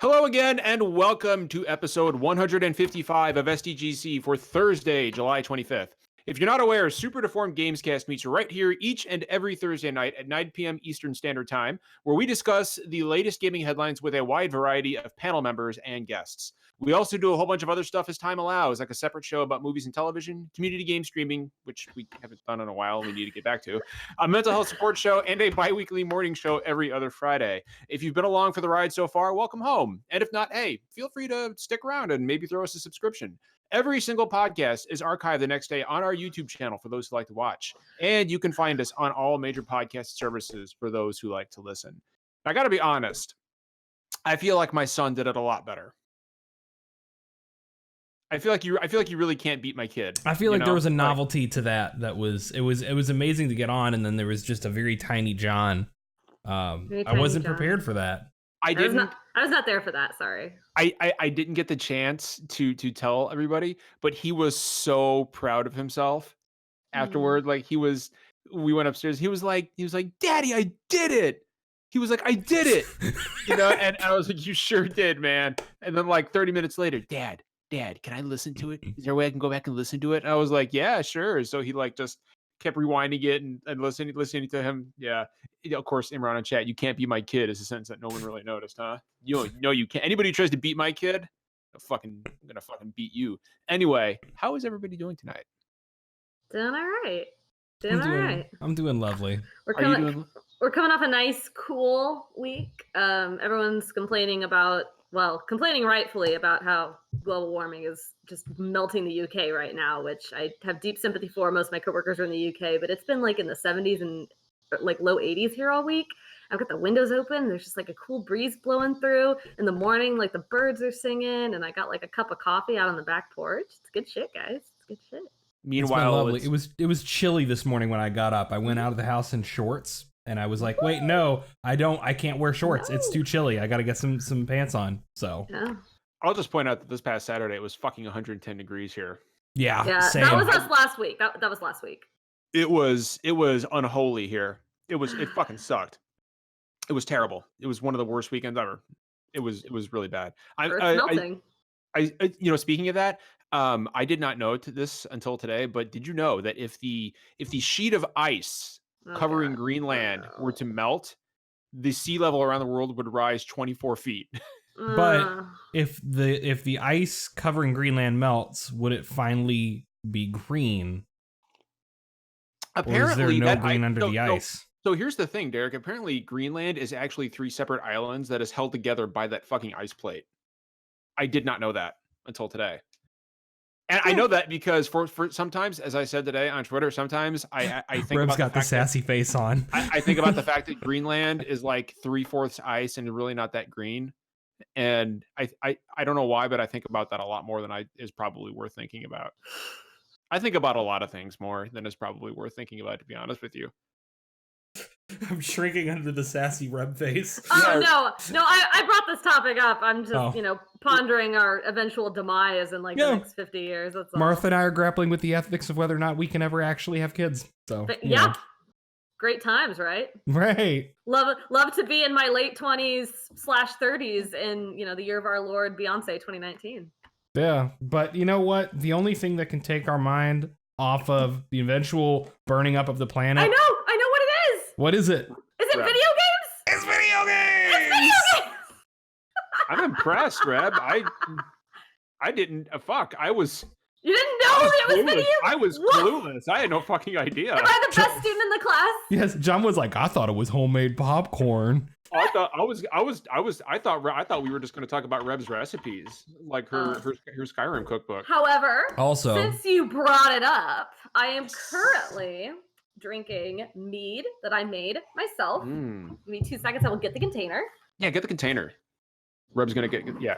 Hello again, and welcome to episode 155 of SDGC for Thursday, July 25th. If you're not aware, Super Deformed Gamescast meets right here each and every Thursday night at 9 p.m. Eastern Standard Time, where we discuss the latest gaming headlines with a wide variety of panel members and guests. We also do a whole bunch of other stuff as time allows, like a separate show about movies and television, community game streaming, which we haven't done in a while and we need to get back to, a mental health support show, and a bi-weekly morning show every other Friday. If you've been along for the ride so far, welcome home. And if not, hey, feel free to stick around and maybe throw us a subscription. Every single podcast is archived the next day on our YouTube channel for those who like to watch. And you can find us on all major podcast services for those who like to listen. I got to be honest. I feel like my son did it a lot better. I feel like you really can't beat my kid. I feel like there was a novelty to that. It was amazing to get on, and then there was just a very tiny John. I wasn't prepared for that. I was not there for that. Sorry. I didn't get the chance to tell everybody, but he was so proud of himself afterward. Like we went upstairs. He was like, Daddy, I did it. He was like, I did it. And I was like, you sure did, man. And then like 30 minutes later, Dad, can I listen to it? Is there a way I can go back and listen to it? And I was like, yeah, sure. So he like just kept rewinding it and listening to him. Yeah. Of course, Imran in chat, you can't be my kid is a sentence that no one really noticed, huh? You can't. Anybody who tries to beat my kid, I'm gonna fucking beat you. Anyway, how is everybody doing tonight? Doing all right. I'm doing lovely. We're coming off a nice, cool week. Everyone's complaining rightfully about how global warming is just melting the UK right now, which I have deep sympathy for. Most of my coworkers are in the UK, but it's been like in the 70s and like low 80s here all week. I've got the windows open. There's just like a cool breeze blowing through. In the morning, like the birds are singing, and I got like a cup of coffee out on the back porch. It's good shit, guys. It's good shit. Meanwhile, it was chilly this morning when I got up. I went out of the house in shorts, and I was like, wait, no, I can't wear shorts. No. It's too chilly. I got to get some pants on. So yeah. I'll just point out that this past Saturday it was fucking 110 degrees here. Yeah, same. That was us last week. That was last week. It was unholy here. It fucking sucked. It was terrible. It was one of the worst weekends ever. It was really bad. Melting. Speaking of that, I did not know this until today, but did you know that if the sheet of ice covering Greenland were to melt, the sea level around the world would rise 24 feet. But if the ice covering Greenland melts, would it finally be green? Apparently, or is there no green under the ice? So here's the thing, Derek. Apparently, Greenland is actually 3 separate islands that is held together by that fucking ice plate. I did not know that until today. And I know that because for sometimes, as I said today on Twitter, sometimes I think Reb's about got the sassy face on. I think about the fact that Greenland is like 3/4 ice and really not that green. And I don't know why, but I think about that a lot more than is probably worth thinking about. I think about a lot of things more than is probably worth thinking about, to be honest with you. I'm shrinking under the sassy Reb face. Oh, no, I brought this topic up. I'm just, pondering our eventual demise in the next 50 years. That's all. Martha and I are grappling with the ethics of whether or not we can ever actually have kids. So, yeah. Great times, right? Right. Love to be in my late 20s/30s in, the year of our Lord Beyonce 2019. Yeah, but you know what? The only thing that can take our mind off of the eventual burning up of the planet. I know what it is. What is it? Is it video games? It's video games. I'm impressed, Reb. I didn't. I was. You didn't know it was video? I was clueless. I had no fucking idea. Am I the best student in the class? Yes, John was like, I thought it was homemade popcorn. I thought we were just going to talk about Reb's recipes, like her Skyrim cookbook. However, also, since you brought it up, I am currently drinking mead that I made myself. Give me 2 seconds. I will get the container. Yeah, get the container. Reb's going to get. Yeah.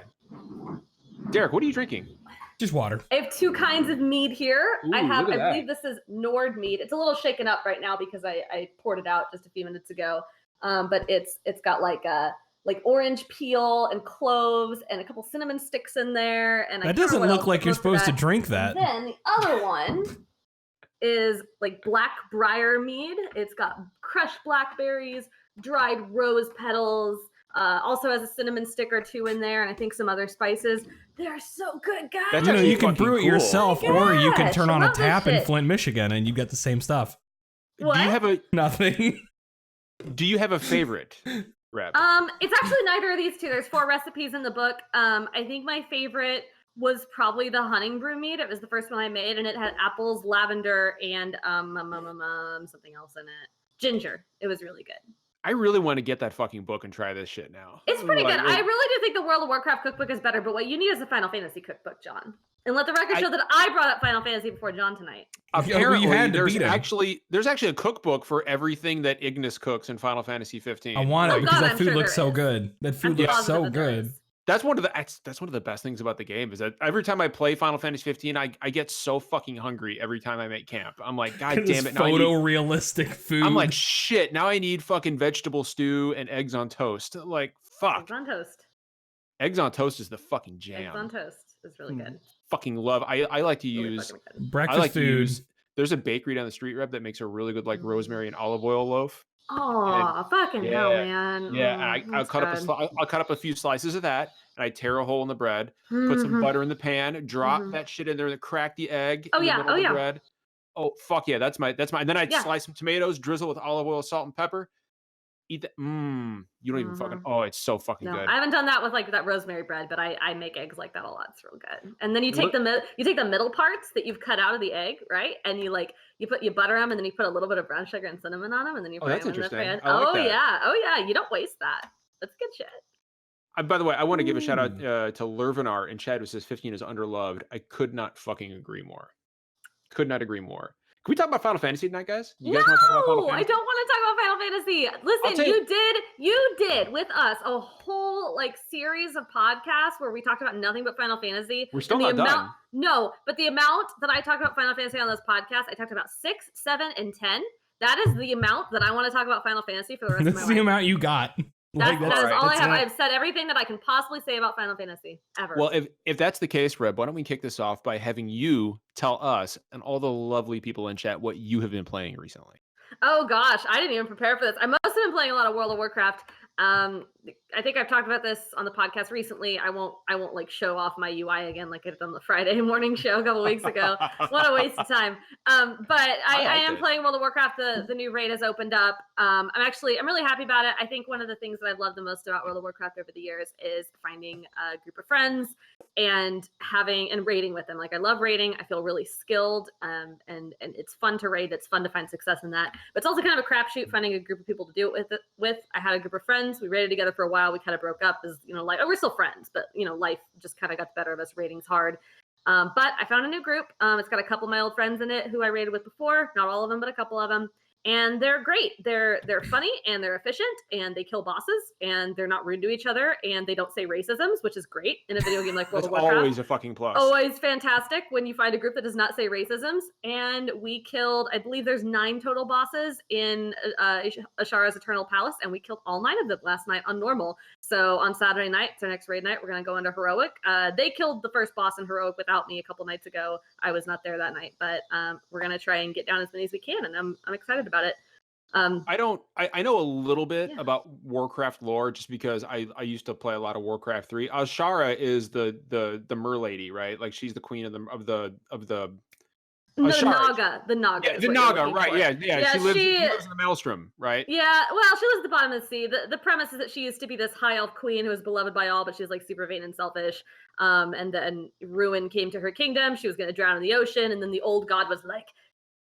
Derek, what are you drinking? Just water. I have 2 kinds of mead here. Ooh, I believe this is Nord mead. It's a little shaken up right now because I poured it out just a few minutes ago. But it's got like orange peel and cloves and a couple cinnamon sticks in there. And that doesn't look like you're supposed to drink that. And then the other one is like black briar mead. It's got crushed blackberries, dried rose petals, Also has a cinnamon stick or two in there, and I think some other spices. They're so good, guys. That's You know, you actually can brew it fucking cool. yourself, Oh my or you can gosh, turn I on a love this tap in shit. Flint, Michigan, and you get the same stuff. What? Nothing. Do you have a favorite, Reb? It's actually neither of these two. There's 4 recipes in the book. I think my favorite was probably the hunting brew mead. It was the first one I made, and it had apples, lavender, and something else in it. Ginger. It was really good. I really want to get that fucking book and try this shit now. It's pretty Like, good. I really do think the World of Warcraft cookbook is better, but what you need is a Final Fantasy cookbook, John. And let the record show that I brought up Final Fantasy before John tonight. Apparently, you had to there's beat him. there's actually a cookbook for everything that Ignis cooks in Final Fantasy 15. I want it Oh, because God, that I'm food sure looks there so is. good. That food I'm looks positive so that there good. is. That's one of the best things about the game is that every time I play Final Fantasy 15, I get so fucking hungry every time I make camp. I'm like, God damn it! Now Photorealistic food. I'm like, shit. Now I need fucking vegetable stew and eggs on toast. Like, fuck. Eggs on toast. Eggs on toast is the fucking jam. Eggs on toast is really good. Fucking love. I like to Really use. fucking good. breakfast I like food. to use. There's a bakery down the street, Reb, that makes a really good like rosemary and olive oil loaf. Oh, fucking hell, man. Yeah, and I'll cut up a few slices of that, and I tear a hole in the bread, put some butter in the pan, drop that shit in there, and crack the egg in the middle of the bread. Oh fuck yeah, that's my. And then I'd slice some tomatoes, drizzle with olive oil, salt, and pepper. Eat that. You don't even fucking. Oh, it's so fucking good. I haven't done that with like that rosemary bread, but I make eggs like that a lot. It's real good. And then you take the middle parts that you've cut out of the egg, right? And you butter them, and then you put a little bit of brown sugar and cinnamon on them, and then you fry them in the pan. I like that. Oh yeah, you don't waste that. That's good shit. By the way, I want to give a shout out to Lervinar in chat who says 15 is underloved. I could not fucking agree more. Could not agree more. Can we talk about Final Fantasy tonight, guys? You guys want to talk about Final Fantasy? I don't want to talk about Final Fantasy. Listen, you did with us a whole like series of podcasts where we talked about nothing but Final Fantasy. We're still not done. No, but the amount that I talked about Final Fantasy on those podcasts, I talked about 6, 7, and 10. That is the amount that I want to talk about Final Fantasy for the rest of my life. That's the amount you got. That is all I have. I've said everything that I can possibly say about Final Fantasy ever. Well, if that's the case, Reb, why don't we kick this off by having you tell us and all the lovely people in chat what you have been playing recently. Oh gosh, I didn't even prepare for this. I must have been playing a lot of World of Warcraft. I think I've talked about this on the podcast recently. I won't like show off my UI again like I did on the Friday morning show a couple weeks ago. What a waste of time. But I am playing World of Warcraft. The new raid has opened up. I'm really happy about it. I think one of the things that I've loved the most about World of Warcraft over the years is finding a group of friends and raiding with them. Like I love raiding. I feel really skilled. And it's fun to raid. It's fun to find success in that. But it's also kind of a crapshoot finding a group of people to do it with. I had a group of friends. We raided together for a while. We kind of broke up as, like, we're still friends, but, life just kind of got the better of us. Raiding's hard. But I found a new group. It's got a couple of my old friends in it who I raided with before. Not all of them, but a couple of them. And they're great. They're funny and they're efficient and they kill bosses and they're not rude to each other and they don't say racisms, which is great in a video game like World of Warcraft. Always a fucking plus. Always fantastic when you find a group that does not say racisms. And we killed, I believe there's 9 total bosses in Ashara's Eternal Palace, and we killed all 9 of them last night on normal. So on Saturday night, it's our next raid night, we're going to go into Heroic. They killed the first boss in Heroic without me a couple nights ago. I was not there that night, but we're going to try and get down as many as we can, and I'm excited about it. I know a little bit about Warcraft lore just because I used to play a lot of Warcraft 3. Ashara is the mer lady, right? Like she's the queen of the No, the Naga. Yeah, the Naga, right? Yeah. She lives in the Maelstrom, right? Yeah. Well, she lives at the bottom of the sea. The premise is that she used to be this high elf queen who was beloved by all, but she's like super vain and selfish. And then ruin came to her kingdom. She was going to drown in the ocean, and then the old god was like,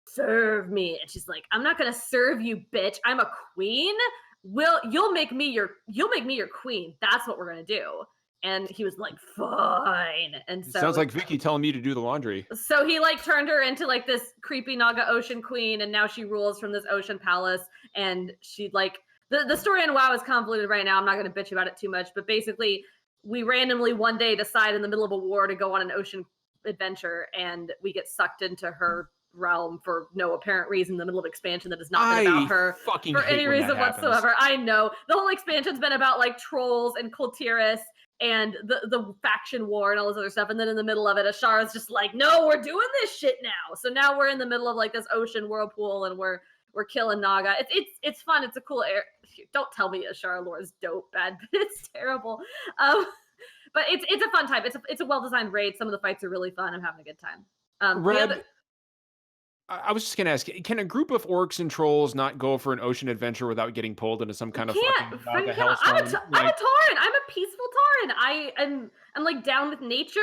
"Serve me," and she's like, "I'm not going to serve you, bitch. I'm a queen. You'll make me your queen. That's what we're going to do." And he was like, "Fine." And so sounds like Vicky telling me to do the laundry. So he like turned her into like this creepy Naga ocean queen, and now she rules from this ocean palace. And she like the story in WoW is convoluted right now. I'm not going to bitch about it too much, but basically, we randomly one day decide in the middle of a war to go on an ocean adventure, and we get sucked into her realm for no apparent reason in the middle of expansion that has not been about her for any reason whatsoever. I know the whole expansion's been about like trolls and Kultiris and the faction war and all this other stuff, and then in the middle of it, Ashara's just like, "No, we're doing this shit now." So now we're in the middle of like this ocean whirlpool, and we're we're killing Naga. It's fun. It's a cool air. Don't tell me Ashara lore is dope, bad, but it's terrible. But it's a fun time. It's a well designed raid. Some of the fights are really fun. I'm having a good time. Reb, I was just gonna ask: can a group of orcs and trolls not go for an ocean adventure without getting pulled into some kind of fucking Naga hellstorm? I'm a Tauren. I'm a peaceful Tauren. I'm like down with nature.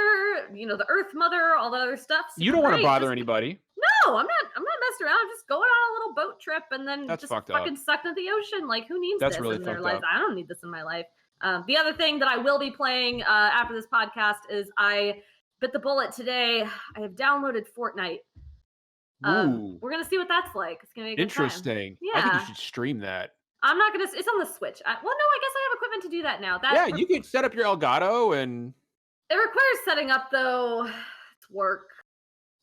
You know, the Earth Mother, all the other stuff. You don't want to bother anybody. No, I'm not messing around. I'm just going on a little boat trip and then That's just fucked fucking up. sucked into the ocean. Like, who needs That's this really in their fucked life? up. I don't need this in my life. The other thing that I will be playing after this podcast is I bit the bullet today. I have downloaded Fortnite. We're gonna see what that's like. It's gonna be a good Interesting. time. I think you Yeah. should stream that. I'm not gonna. It's on the Switch. Well, no, I guess I have equipment to do that now. Yeah, you could set up your Elgato and. It requires setting up though. It's work.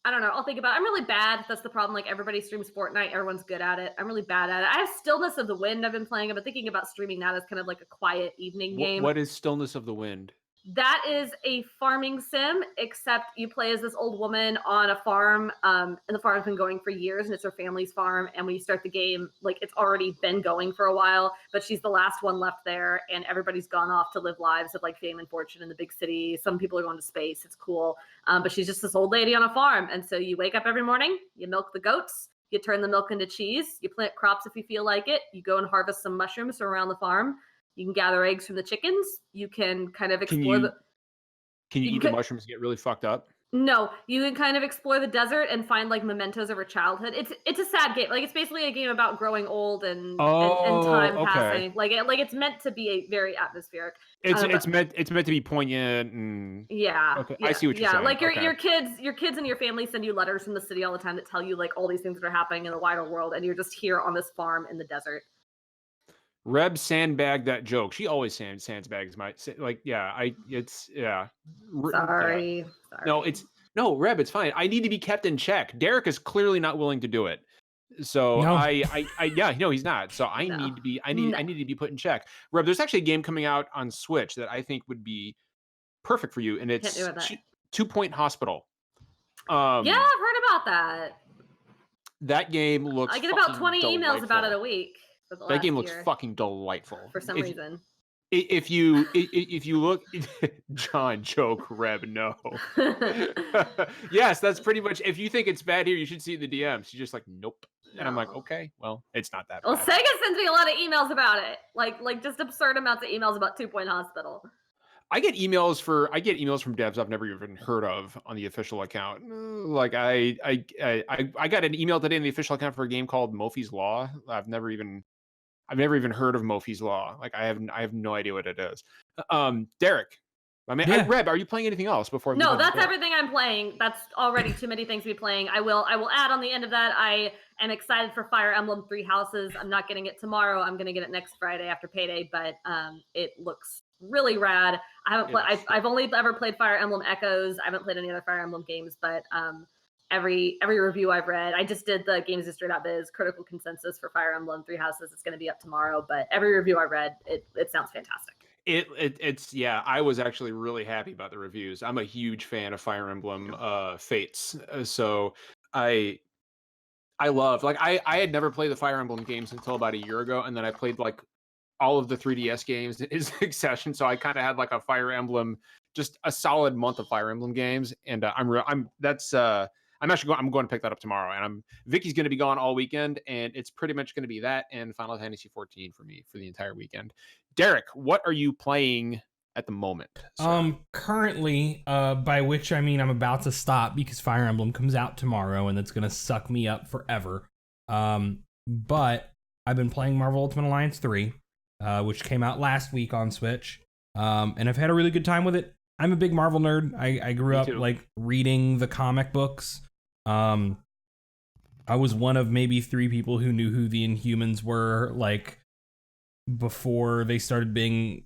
I don't know. I'll think about it. I'm really bad. That's the problem. Like, everybody streams Fortnite. Everyone's good at it. I'm really bad at it. I have Stillness of the Wind I've been playing. I've been thinking about streaming that as kind of like a quiet evening game. What is Stillness of the Wind? That is a farming sim, except you play as this old woman on a farm, and the farm's been going for years, and it's her family's farm. And when you start the game, like, it's already been going for a while, but she's the last one left there, and everybody's gone off to live lives of like fame and fortune in the big city. Some people are going to space. It's cool, but she's just this old lady on a farm. And so you wake up every morning, you milk the goats, you turn the milk into cheese, you plant crops if you feel like it, you go and harvest some mushrooms from around the farm. You can gather eggs from the chickens. You can kind of explore Can you eat the mushrooms and get really fucked up? No, you can kind of explore the desert and find like mementos of her childhood. It's a sad game. Like, it's basically a game about growing old and time passing. Like it's meant to be a very atmospheric. It's meant to be poignant and yeah. Okay, Yeah, I see what you're saying. Like your kids and your family send you letters from the city all the time that tell you like all these things that are happening in the wider world, and you're just here on this farm in the desert. Reb sandbagged that joke. She always sandbags my like. Yeah, Sorry. No, Reb. It's fine. I need to be kept in check. Derek is clearly not willing to do it. So No. he's not. So I need to be put in check. Reb, there's actually a game coming out on Switch that I think would be perfect for you, and it's 2 Point Hospital. Yeah, I've heard about that. That game looks. I get about 20 emails about it a week. That game looks fucking delightful for some reason. If you look, John joke Reb, no. Yes, that's pretty much. If you think it's bad here, you should see the DMs. She's just like, nope. No. And I'm like, okay, well, it's not that bad. Sega sends me a lot of emails about it, like just absurd amounts of emails about 2 Point Hospital. I get emails from devs I've never even heard of on the official account. Like I got an email today on the official account for a game called Mophie's Law. I've never even heard of Mophie's Law. Like I have no idea what it is. Derek, I mean, Yeah. Reb, are you playing anything else before? No, that's everything I'm playing. That's already too many things to be playing. I will add on the end of that. I am excited for Fire Emblem 3 Houses. I'm not getting it tomorrow. I'm going to get it next Friday after payday, but it looks really rad. I haven't played. I've only ever played Fire Emblem Echoes. I haven't played any other Fire Emblem games, but every review I've read, I just did the Games of Straight Up Biz critical consensus for Fire Emblem 3 Houses. It's going to be up tomorrow, but every review I read, it sounds fantastic. It's I was actually really happy about the reviews. I'm a huge fan of Fire Emblem Fates, so I love, like, I had never played the Fire Emblem games until about a year ago, and then I played like all of the 3DS games in succession. So I kind of had like a Fire Emblem, just a solid month of Fire Emblem games, and I'm going to pick that up tomorrow, and Vicky's going to be gone all weekend, and it's pretty much going to be that and Final Fantasy 14 for me for the entire weekend. Derek, what are you playing at the moment, sir? Currently, by which I mean I'm about to stop because Fire Emblem comes out tomorrow and it's gonna suck me up forever. But I've been playing Marvel Ultimate Alliance 3, which came out last week on Switch. And I've had a really good time with it. I'm a big Marvel nerd. I grew up like reading the comic books. I was one of maybe 3 people who knew who the Inhumans were, like, before they started being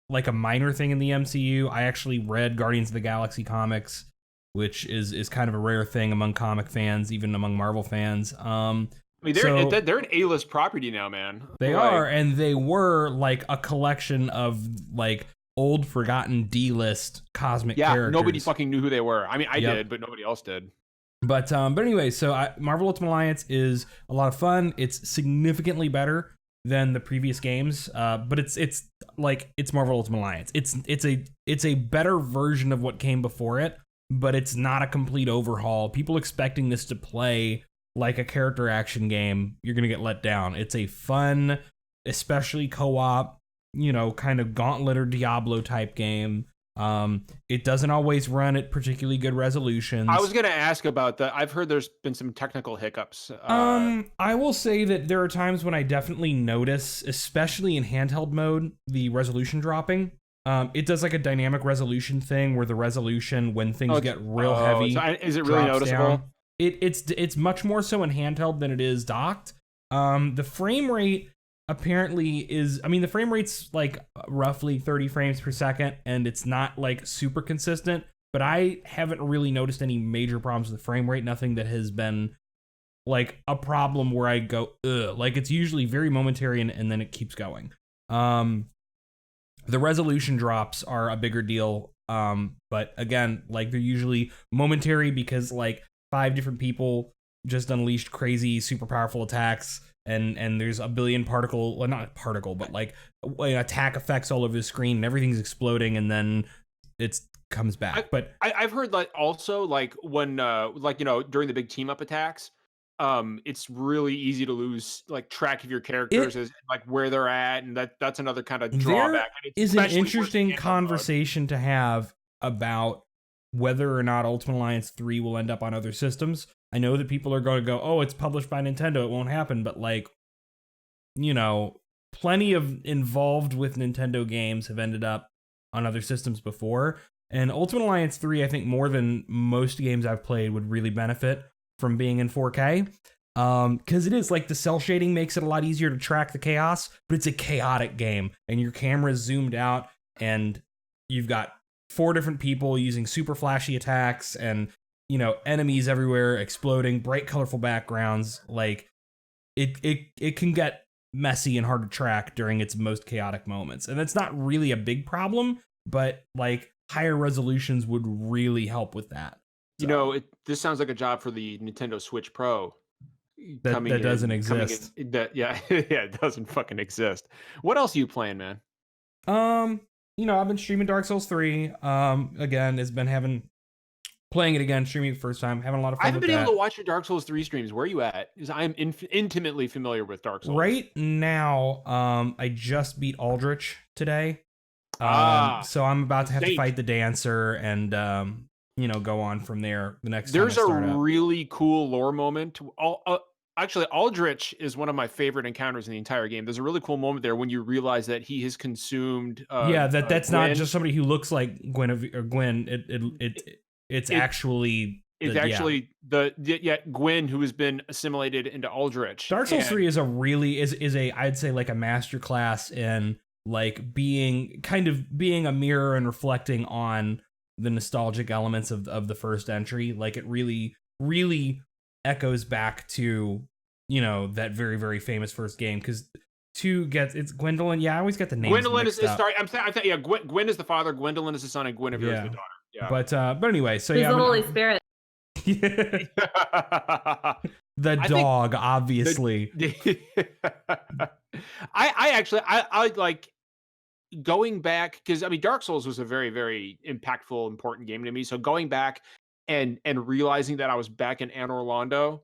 like a minor thing in the MCU. I actually read Guardians of the Galaxy comics, which is kind of a rare thing among comic fans, even among Marvel fans. I mean, they're an A-list property now, man. They are, and they were like a collection of like old, forgotten D-list cosmic characters. Nobody fucking knew who they were. I mean, I did, but nobody else did. But anyway, so Marvel Ultimate Alliance is a lot of fun. It's significantly better than the previous games, but it's Marvel Ultimate Alliance. It's a better version of what came before it, but it's not a complete overhaul. People expecting this to play like a character action game, you're gonna get let down. It's a fun, especially co-op, kind of Gauntlet or Diablo type game. It doesn't always run at particularly good resolutions. I was going to ask about that. I've heard there's been some technical hiccups. I will say that there are times when I definitely notice, especially in handheld mode, the resolution dropping. It does like a dynamic resolution thing where the resolution, when things get real heavy, is it really noticeable? Down. It's much more so in handheld than it is docked. The frame rate apparently is, the frame rate's like roughly 30 frames per second, and it's not like super consistent, but I haven't really noticed any major problems with the frame rate. Nothing that has been like a problem where I go, ugh. Like, it's usually very momentary and then it keeps going. The resolution drops are a bigger deal. But again, like, they're usually momentary because like 5 different people just unleashed crazy, super powerful attacks. And there's a billion not particle, but like attack effects all over the screen, and everything's exploding, and then it comes back. But I've heard like also like when during the big team up attacks, it's really easy to lose like track of your characters as like where they're at, and that's another kind of drawback. There is an interesting conversation to have about whether or not Ultimate Alliance 3 will end up on other systems. I know that people are going to go, oh, it's published by Nintendo, it won't happen. But like, plenty of involved with Nintendo games have ended up on other systems before. And Ultimate Alliance 3, I think more than most games I've played, would really benefit from being in 4K. Because it is like the cell shading makes it a lot easier to track the chaos, but it's a chaotic game. And your camera's zoomed out, and you've got 4 different people using super flashy attacks, and enemies everywhere, exploding, bright, colorful backgrounds. Like, it can get messy and hard to track during its most chaotic moments. And that's not really a big problem, but like higher resolutions would really help with that. So, this sounds like a job for the Nintendo Switch Pro. That doesn't exist. It doesn't fucking exist. What else are you playing, man? I've been streaming Dark Souls 3. Again, has been playing it again, streaming it the first time, having a lot of fun. I haven't been able to watch your Dark Souls 3 streams. Where are you at? Because I am intimately familiar with Dark Souls. Right now, I just beat Aldrich today. So I'm about to have to fight the Dancer and, go on from there the next time I start There's a really cool lore moment. Actually, Aldrich is one of my favorite encounters in the entire game. There's a really cool moment there when you realize that he has consumed. That's Gwen. not just somebody who looks like Gwen. It's actually Gwen who has been assimilated into Aldrich. Dark Souls 3 is a I'd say like a masterclass in like being a mirror and reflecting on the nostalgic elements of the first entry. Like, it really, really echoes back to that very, very famous first game, because 2 it's Gwendolyn. Yeah, I always get the names Gwendolyn mixed up. sorry, Gwen is the father, Gwendolyn is the son, and Guinevere is the daughter. Yeah. But anyway, so He's the Holy Spirit. The dog, obviously. I like going back, because Dark Souls was a very, very impactful, important game to me. So going back and realizing that I was back in Anor Londo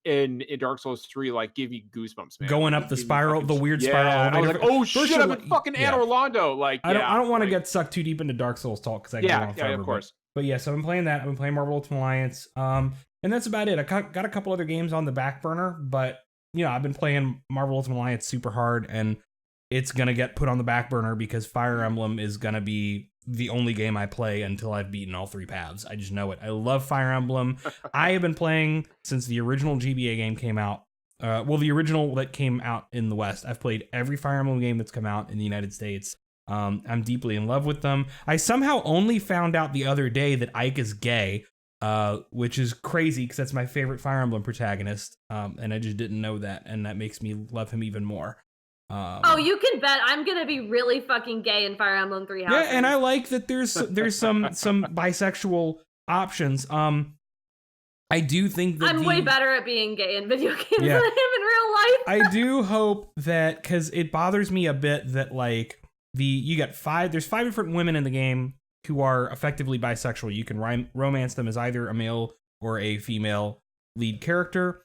in Dark Souls 3, like, give you goosebumps, man. Going up the spiral, the weird spiral. I was like, oh shit, I'm in fucking Anor Londo. Like, I don't want to get sucked too deep into Dark Souls talk, because I go on forever. Of course. But yeah, so I've been playing that. I've been playing Marvel Ultimate Alliance. And that's about it. I got a couple other games on the back burner, but I've been playing Marvel Ultimate Alliance super hard, and it's gonna get put on the back burner because Fire Emblem is gonna be the only game I play until I've beaten all 3 paths. I just know it. I love Fire Emblem. I have been playing since the original GBA game came out. The original that came out in the West. I've played every Fire Emblem game that's come out in the United States. I'm deeply in love with them. I somehow only found out the other day that Ike is gay, which is crazy because that's my favorite Fire Emblem protagonist, and I just didn't know that, and that makes me love him even more. You can bet I'm gonna be really fucking gay in Fire Emblem 3 Houses. Yeah, and I like that there's some bisexual options. I I do think that I'm way better at being gay in video games than I am in real life. I do hope that, because it bothers me a bit that like there's 5 different women in the game who are effectively bisexual. You can romance them as either a male or a female lead character.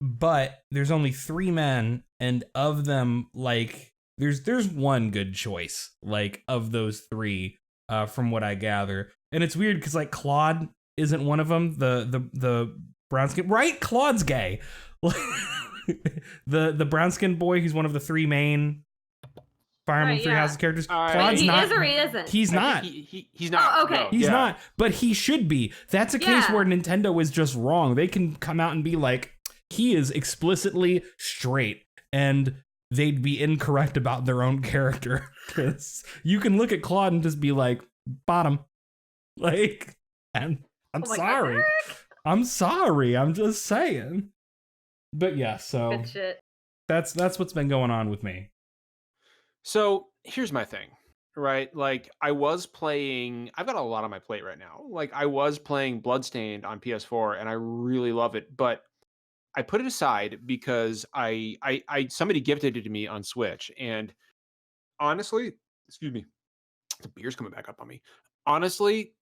But there's only 3 men, and of them, like, there's one good choice, like, of those 3, from what I gather. And it's weird because, like, Claude isn't one of them. The brown skin, right? Claude's gay. the brown skinned boy who's one of the 3 main Fire Emblem Three Houses characters. Claude's he not. Is or he isn't? He's not. He's not. Oh, okay. No. He's not. But he should be. That's a case Yeah. where Nintendo is just wrong. They can come out and be like, he is explicitly straight, and they'd be incorrect about their own character. Because you can look at Claude and just be like, bottom. Like, and I'm sorry. God, I'm sorry. I'm just saying. But yeah, so good shit. that's what's been going on with me. So here's my thing, right? Like I've got a lot on my plate right now. Like I was playing Bloodstained on PS4 and I really love it, but I put it aside because I somebody gifted it to me on Switch, and honestly, excuse me, the beer's coming back up on me. Honestly,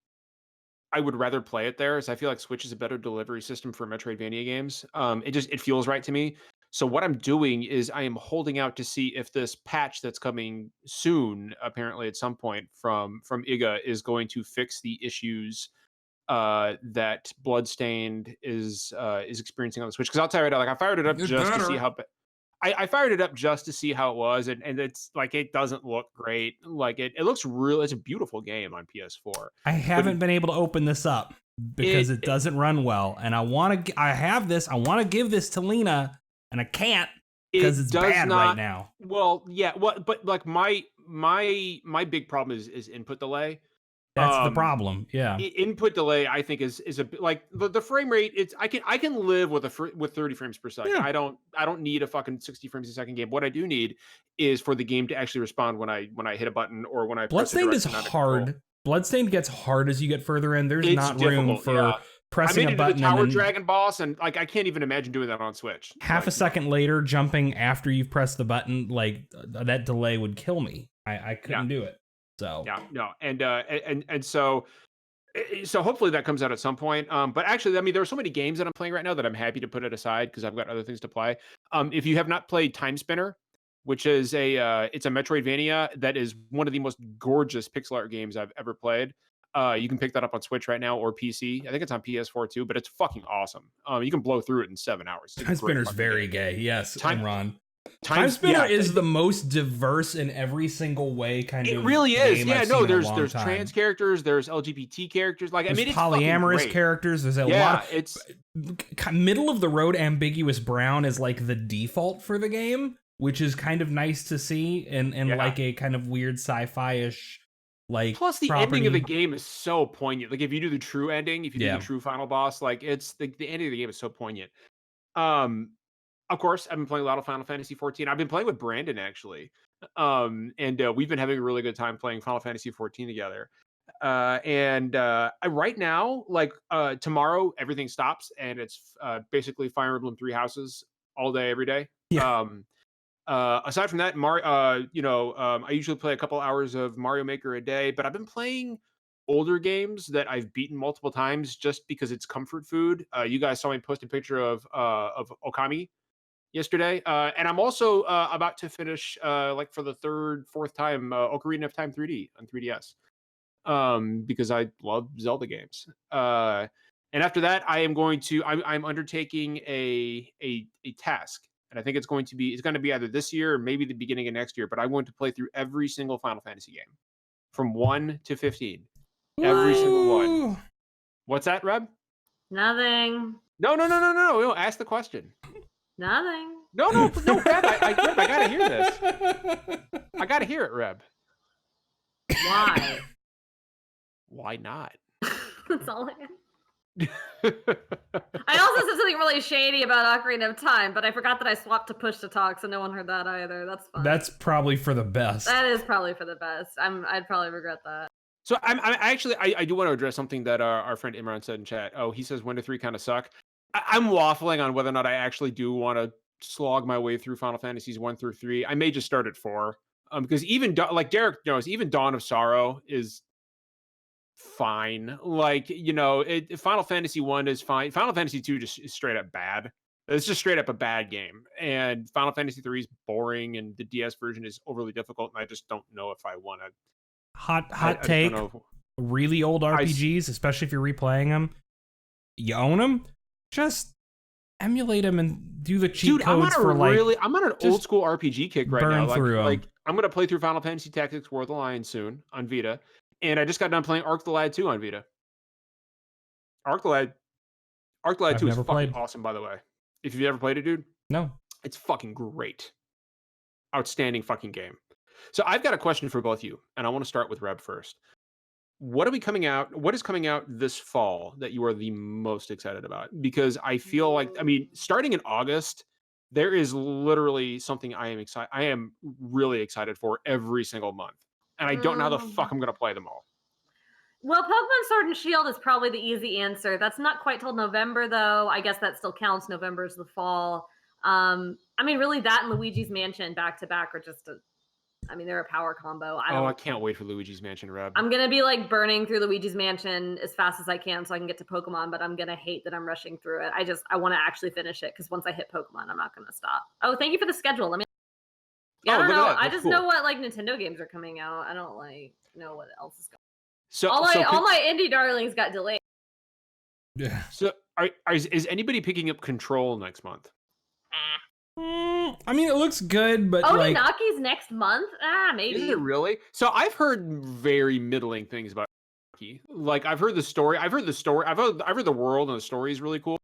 I would rather play it there, as I feel like Switch is a better delivery system for Metroidvania games. It feels right to me. So what I'm doing is I am holding out to see if this patch that's coming soon, apparently at some point from IGA, is going to fix the issues that Bloodstained is experiencing on the Switch. Because I'll tell you right now, like I fired it up just to see how. I fired it up just to see how it was, and it's like it doesn't look great. Like it looks real. It's a beautiful game on PS4. I haven't been able to open this up because it doesn't run well, and I want to. I have this. I want to give this to Lena, and I can't because it's bad right now. Well, yeah. But like my big problem is input delay. That's the problem. Yeah. Input delay, I think, is a bit like the frame rate. I can live with 30 frames per second. Yeah. I don't need a fucking 60 frames a second game. What I do need is for the game to actually respond when I hit a button or when I press Bloodstained is hard. Bloodstained gets hard as you get further in. There's not room for pressing a button. I made it to the Tower Dragon boss, and like I can't even imagine doing that on Switch. Half a second later, jumping after you've pressed the button, like that delay would kill me. I couldn't do it. So and so hopefully that comes out at some point. But actually, I mean, there are so many games that I'm playing right now that I'm happy to put it aside because I've got other things to play. If you have not played Time Spinner, which is it's a Metroidvania that is one of the most gorgeous pixel art games I've ever played. You can pick that up on Switch right now or PC. I think it's on PS4 too, but it's fucking awesome. You can blow through it in 7 hours. Time Spinner's very gay. Yes, Ron. Time Spinner is the most diverse in every single way. It really is. Yeah, no, there's trans characters, there's LGBT characters. Like there's I mean, it's polyamorous characters. There's a lot. It's middle of the road. Ambiguous brown is like the default for the game, which is kind of nice to see, and like a kind of weird sci-fi-ish. Like plus the ending of the game is so poignant. Like if you do the true ending, if you do the true final boss, like it's the ending of the game is so poignant. Of course, I've been playing a lot of Final Fantasy 14. I've been playing with Brandon actually, and we've been having a really good time playing Final Fantasy 14 together. Right now, like tomorrow, everything stops, and it's basically Fire Emblem Three Houses all day, every day. Yeah. Aside from that, I usually play a couple hours of Mario Maker a day, but I've been playing older games that I've beaten multiple times just because it's comfort food. You guys saw me post a picture of Okami yesterday, and I'm also about to finish like for the fourth time Ocarina of Time 3D on 3DS because I love Zelda games. And after that, I'm undertaking a task, and I think it's going to be either this year or maybe the beginning of next year. But I want to play through every single Final Fantasy game from 1 to 15, every single one. What's that, Reb? Nothing. No. Ask the question. Nothing. No, Reb. I gotta hear this. I gotta hear it, Reb. Why? Why not? That's all I have. I also said something really shady about Ocarina of Time, but I forgot that I swapped to push to talk, so no one heard that either. That's fine. That's probably for the best. That is probably for the best. I'd probably regret that. So I do want to address something that our friend Imran said in chat. Oh, he says 1 to 3 kind of suck. I'm waffling on whether or not I actually do want to slog my way through Final Fantasies 1 through 3. I may just start at 4. Because even like Derek knows, even Dawn of Sorrow is fine. Like, Final Fantasy 1 is fine. Final Fantasy 2 just is straight up bad. It's just straight up a bad game. And Final Fantasy 3 is boring, and the DS version is overly difficult, and I just don't know if I want to. Hot take. Really old RPGs, especially if you're replaying them, you own them, just emulate them and do the cheat codes for I'm on an old school RPG kick right now. Like I'm gonna play through Final Fantasy Tactics War of the Lion soon on Vita, and I just got done playing Arc the Lad 2 on Vita. Arc the Lad 2 is fucking awesome, by the way. If you've ever played it, dude, no, it's fucking great. Outstanding fucking game. So I've got a question for both of you, and I want to start with Reb first. What is coming out this fall that you are the most excited about? Because I feel like, starting in August, there is literally something I am really excited for every single month. And I don't know how the fuck I'm going to play them all. Well, Pokemon Sword and Shield is probably the easy answer. That's not quite till November, though. I guess that still counts. November's the fall. Really, that and Luigi's Mansion back to back are just they're a power combo. I can't wait for Luigi's Mansion, Reb. I'm going to be like burning through Luigi's Mansion as fast as I can so I can get to Pokemon, but I'm going to hate that I'm rushing through it. I want to actually finish it because once I hit Pokemon, I'm not going to stop. Oh, thank you for the schedule. I don't know. I just know what Nintendo games are coming out. I don't know what else is going on. So all my indie darlings got delayed. Yeah. So is anybody picking up Control next month? It looks good, but Oninaki's next month? Maybe. Is it really? So I've heard very middling things about Oninaki. Like I've heard the story. I've heard the world, and the story is really cool.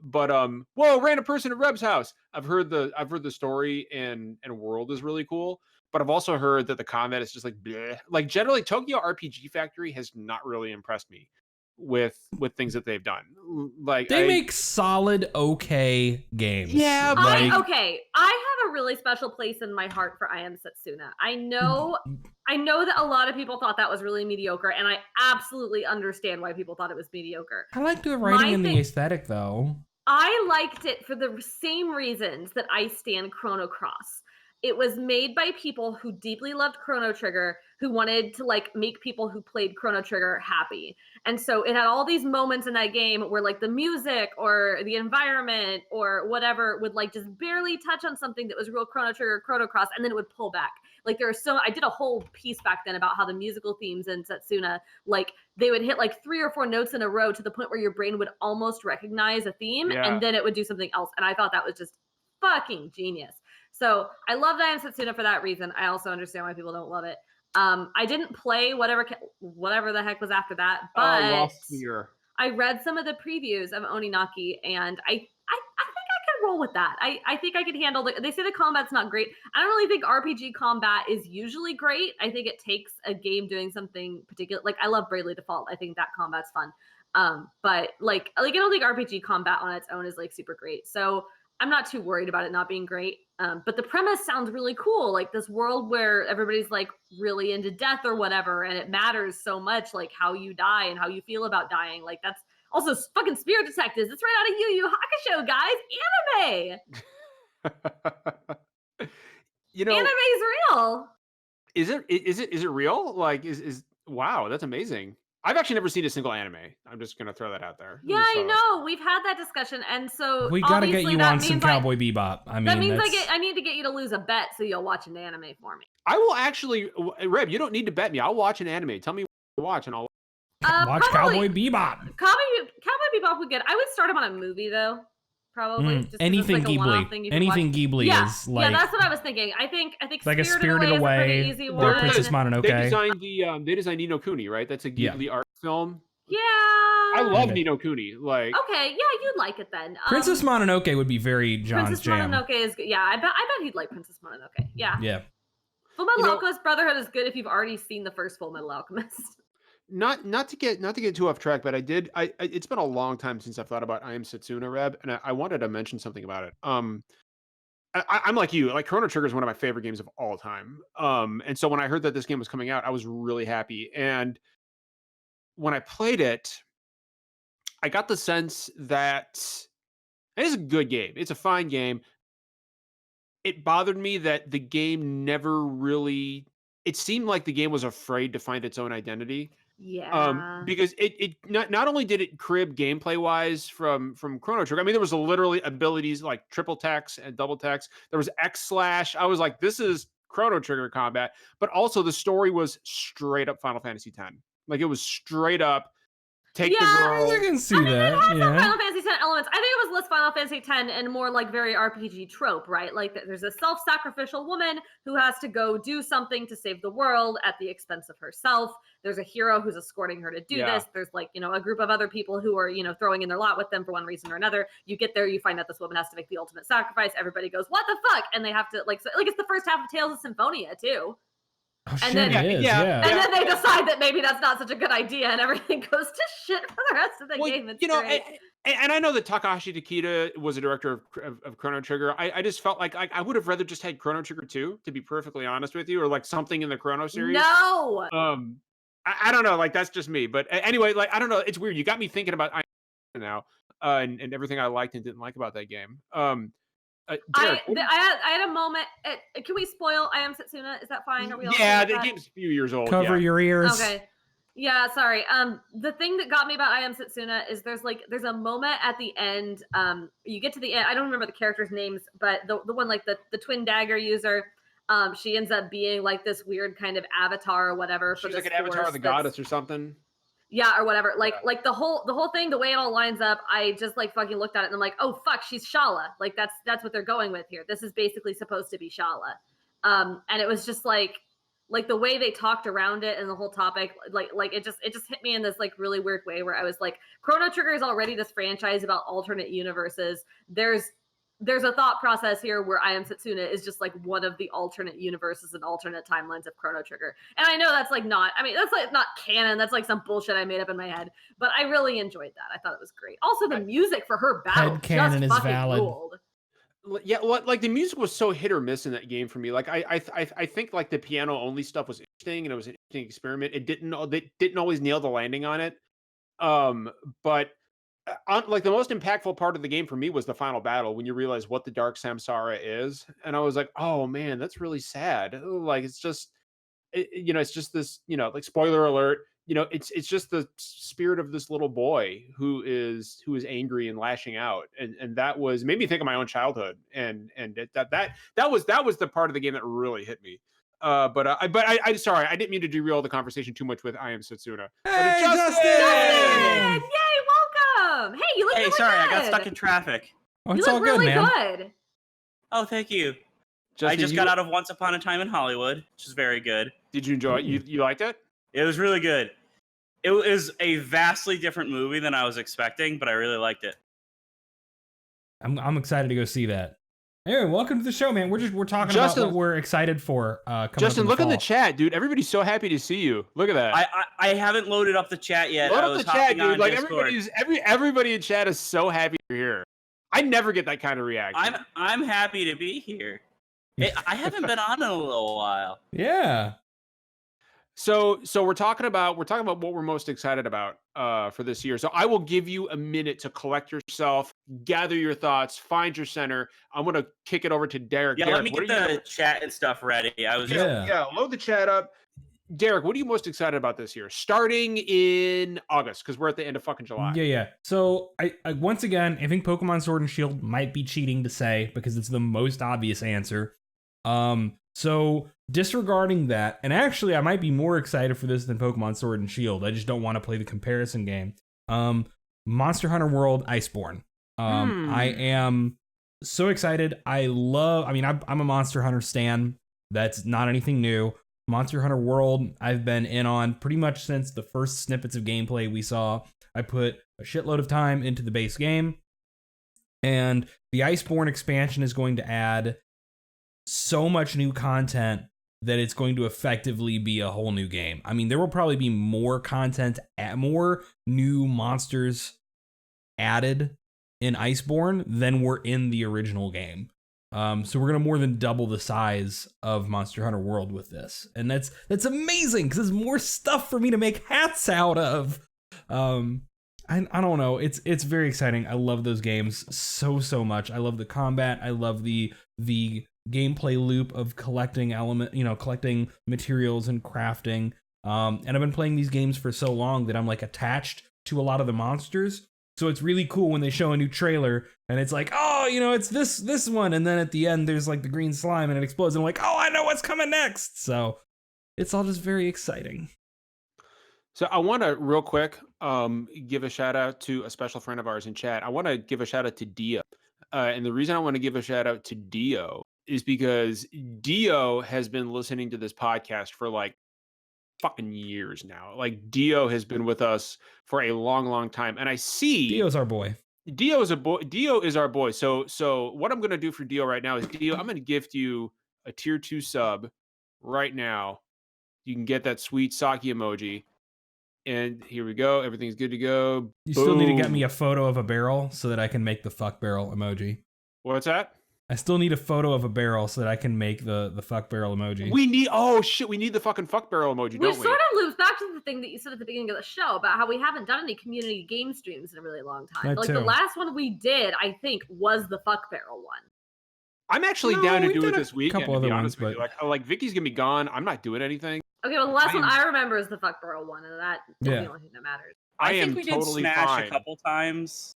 But whoa, random person at Reb's house. I've heard the story and world is really cool. But I've also heard that the combat is just like bleh. Like generally, Tokyo RPG Factory has not really impressed me with things that they've done. Like they make solid, okay games. Yeah, I have a really special place in my heart for I Am Setsuna. I know that a lot of people thought that was really mediocre, and I absolutely understand why people thought it was mediocre. I like the writing and the aesthetic, though. I liked it for the same reasons that I stand Chrono Cross. It was made by people who deeply loved Chrono Trigger, who wanted to make people who played Chrono Trigger happy. And so it had all these moments in that game where the music or the environment or whatever would just barely touch on something that was real Chrono Trigger, Chrono Cross, and then it would pull back. I did a whole piece back then about how the musical themes in Setsuna, they would hit 3 or 4 notes in a row to the point where your brain would almost recognize a theme, and then it would do something else. And I thought that was just fucking genius. So I love I Am Setsuna for that reason. I also understand why people don't love it. I didn't play whatever the heck was after that, but I read some of the previews of Oninaki, and I think I could roll with that. I think I could handle they say the combat's not great. I don't really think RPG combat is usually great. I think it takes a game doing something particular. I love Bravely Default. I think that combat's fun. But I don't think RPG combat on its own is super great. So I'm not too worried about it not being great. But the premise sounds really cool. This world where everybody's really into death or whatever, and it matters so much, how you die and how you feel about dying. That's also fucking Spirit Detectives. It's right out of Yu Yu Hakusho, guys. Anime. Anime's real. Is it real? Is wow, that's amazing. I've actually never seen a single anime. I'm just going to throw that out there. Yeah, I know. We've had that discussion. And so we got to get you on some Cowboy Bebop. That means I need to get you to lose a bet so you'll watch an anime for me. I will actually, Reb, you don't need to bet me. I'll watch an anime. Tell me what to watch and I'll watch Cowboy Bebop. Cowboy Bebop would get. I would start him on a movie though. Probably anything Ghibli. Anything Ghibli is yeah, that's what I was thinking. I think a Spirited Away, is a pretty easy one. Or Princess Mononoke. They designed Ni no Kuni, right? That's a Ghibli art film. Yeah, I love Ni no Kuni. Okay, yeah, you'd like it then. Princess Mononoke would be very John's jam. Mononoke is good. Yeah, I bet he'd like Princess Mononoke. Yeah. Yeah. Full Metal Alchemist Brotherhood is good if you've already seen the first Full Metal Alchemist. Not to get too off track, but it's been a long time since I've thought about I Am Setsuna, Reb, and I wanted to mention something about it. I'm like you. Like Chrono Trigger is one of my favorite games of all time. And so when I heard that this game was coming out, I was really happy. And when I played it, I got the sense that it is a good game. It's a fine game. It bothered me that the game never really. It seemed like the game was afraid to find its own identity. Yeah. Because it not only did it crib gameplay wise from Chrono Trigger. I mean, there was literally abilities like triple text and double text. There was X slash. I was like, this is Chrono Trigger combat. But also the story was straight up Final Fantasy X. Like it was straight up take the Yeah, girl. I can see I mean, that. it has some Yeah. Final Fantasy X elements. I think it was less Final Fantasy X and more like very RPG trope, right? Like there's a self-sacrificial woman who has to go do something to save the world at the expense of herself. There's a hero who's escorting her to do Yeah. this. There's like, a group of other people who are, throwing in their lot with them for one reason or another. You get there, you find out this woman has to make the ultimate sacrifice. Everybody goes, "What the fuck?" And they have to like it's the first half of Tales of Symphonia too. Oh shit, then- it is. Yeah, Yeah. And then they decide that maybe that's not such a good idea, and everything goes to shit for the rest of the Well, game. It's great. and I know that Takahashi Takeda was a director of Chrono Trigger. I just felt like I would have rather just had Chrono Trigger 2, to be perfectly honest with you, or like something in the Chrono series. No. I don't know, like that's just me. But anyway, like I don't know, it's weird. You got me thinking about now, and everything I liked and didn't like about that game. Derek, I had a moment. Can we spoil I Am Setsuna? Is that fine? Are we all yeah, okay the with that? game's a few years old. Cover yeah. your ears. Okay. Yeah, sorry. The thing that got me about I Am Setsuna is there's a moment at the end. You get to the end. I don't remember the characters' names, but the one like the twin dagger user. She ends up being like this weird kind of avatar or whatever. She's like an avatar of the goddess or something. Yeah, or whatever. Like the whole thing, the way it all lines up, I just like fucking looked at it and I'm like, oh fuck, she's Shala. Like that's what they're going with here. This is basically supposed to be Shala. And it was just like the way they talked around it and the whole topic, like it just hit me in this like really weird way where I was like, Chrono Trigger is already this franchise about alternate universes. There's a thought process here where I Am Setsuna is just like one of the alternate universes and alternate timelines of Chrono Trigger. And I know that's like not, I mean, that's like not canon. That's like some bullshit I made up in my head. But I really enjoyed that. I thought it was great. Also, the music for her battle Headcanon is valid. ruled. Yeah, like the music was so hit or miss in that game for me. Like I think like the piano only stuff was interesting and it was an interesting experiment. They didn't always nail the landing on it. But like the most impactful part of the game for me was the final battle when you realize what the Dark Samsara is, and I was like, oh man, that's really sad. Like it's just, it's just this, like spoiler alert, it's just the spirit of this little boy who is angry and lashing out, and that made me think of my own childhood, and that was the part of the game that really hit me. But I'm sorry, I didn't mean to derail the conversation too much with I Am Setsuna. Hey, Justin! Yay, welcome! Hey, you look really sorry, good. I got stuck in traffic. Oh, You it's look all really good, man. good. Oh, thank you. Justin, I just got out of Once Upon a Time in Hollywood, which is very good. Did you enjoy it? You liked it? It was really good. It was a vastly different movie than I was expecting, but I really liked it. I'm excited to go see that. Anyway, welcome to the show, man. We're talking Justin- about what we're excited for. Coming Justin, up look in the fall. chat, dude. Everybody's so happy to see you. Look at that. I haven't loaded up the chat yet. Load I up was the chat, hopping dude. on Like Discord. everybody in chat is so happy you're here. I never get that kind of reaction. I'm happy to be here. I haven't been on in a little while. Yeah. So we're talking about what we're most excited about for this year. So I will give you a minute to collect yourself, gather your thoughts, find your center. I'm gonna kick it over to Derek. Yeah, Derek, let me get the chat and stuff ready. Yeah. load the chat up. Derek, what are you most excited about this year? Starting in August, because we're at the end of fucking July. Yeah. So I once again, I think Pokemon Sword and Shield might be cheating to say because it's the most obvious answer. So disregarding that, and actually I might be more excited for this than Pokemon Sword and Shield. I just don't want to play the comparison game. Monster Hunter World Iceborne. I am so excited. I'm a Monster Hunter stan. That's not anything new. Monster Hunter World, I've been in on pretty much since the first snippets of gameplay we saw. I put a shitload of time into the base game, and the Iceborne expansion is going to add so much new content that it's going to effectively be a whole new game. I mean, there will probably be more content, more new monsters added in Iceborne than were in the original game. So we're gonna more than double the size of Monster Hunter World with this, and that's amazing because there's more stuff for me to make hats out of. I don't know. It's very exciting. I love those games so much. I love the combat. I love the gameplay loop of collecting collecting materials and crafting. And I've been playing these games for so long that I'm like attached to a lot of the monsters. So it's really cool when they show a new trailer and it's like, oh, it's this one, and then at the end there's like the green slime and it explodes, and I'm like, oh, I know what's coming next. So it's all just very exciting. So I want to real quick give a shout out to a special friend of ours in chat. I want to give a shout out to Dio. And the reason I want to give a shout out to Dio is because Dio has been listening to this podcast for like fucking years now. Like Dio has been with us for a long time. And I see Dio's our boy. Dio is a boy. Dio is our boy. So what I'm going to do for Dio right now is, Dio, I'm going to gift you a tier 2 sub right now. You can get that sweet sake emoji. And here we go. Everything's good to go. You still need to get me a photo of a barrel so that I can make the fuck barrel emoji. What's that? I still need a photo of a barrel so that I can make the fuck barrel emoji. We need the fucking fuck barrel emoji, don't we? Which sort of loops back to the thing that you said at the beginning of the show about how we haven't done any community game streams in a really long time. That Like too. the last one we did, I think, was the fuck barrel one. I'm actually No, down to we do did it a this weekend, couple to be other honest ones, with you. Like Vicky's gonna be gone. I'm not doing anything. Okay, well, the last one am- I remember is the fuck barrel one, and that's Yeah. the only thing that matters. I think am we totally did Smash fine. a couple times.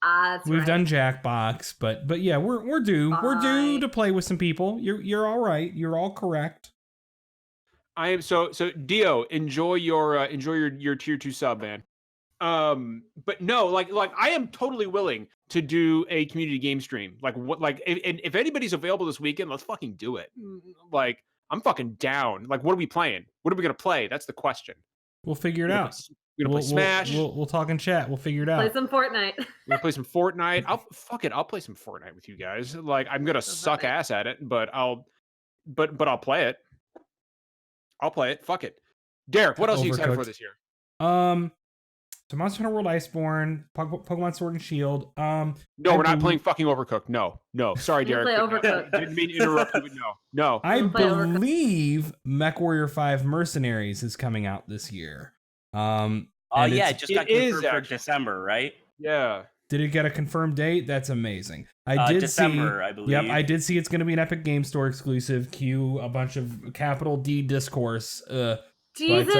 That's We've right. done Jackbox, but yeah, we're due. We're due Fine. to play with some people. You're all right. You're all correct. I am so Dio, enjoy your tier 2 sub, man. But no, like I am totally willing to do a community game stream. If anybody's available this weekend, let's fucking do it. Like I'm fucking down. Like what are we playing? What are we gonna play? That's the question. We'll figure it out. We're gonna play Smash. We'll talk in chat. We'll figure it out. Play some Fortnite. We're gonna play some Fortnite. I'll play some Fortnite with you guys. Like I'm gonna suck right. ass at it, but I'll play it. I'll play it. Fuck it. Derek, what else are you excited for Overcooked. this year? So Monster Hunter World Iceborne, Pokemon Sword and Shield. No, we're not playing fucking Overcooked. No. Sorry, We'll Derek. play Overcooked. Didn't mean to interrupt you, but no. I We'll play Overcooked. believe MechWarrior 5 Mercenaries is coming out this year. Oh And yeah, it's- it just got it is confirmed for actually. December, right? Yeah. Did it get a confirmed date? That's amazing. I did December, see. I believe. Yep, I did see it's going to be an Epic Game Store exclusive. Cue a bunch of capital D discourse. Jesus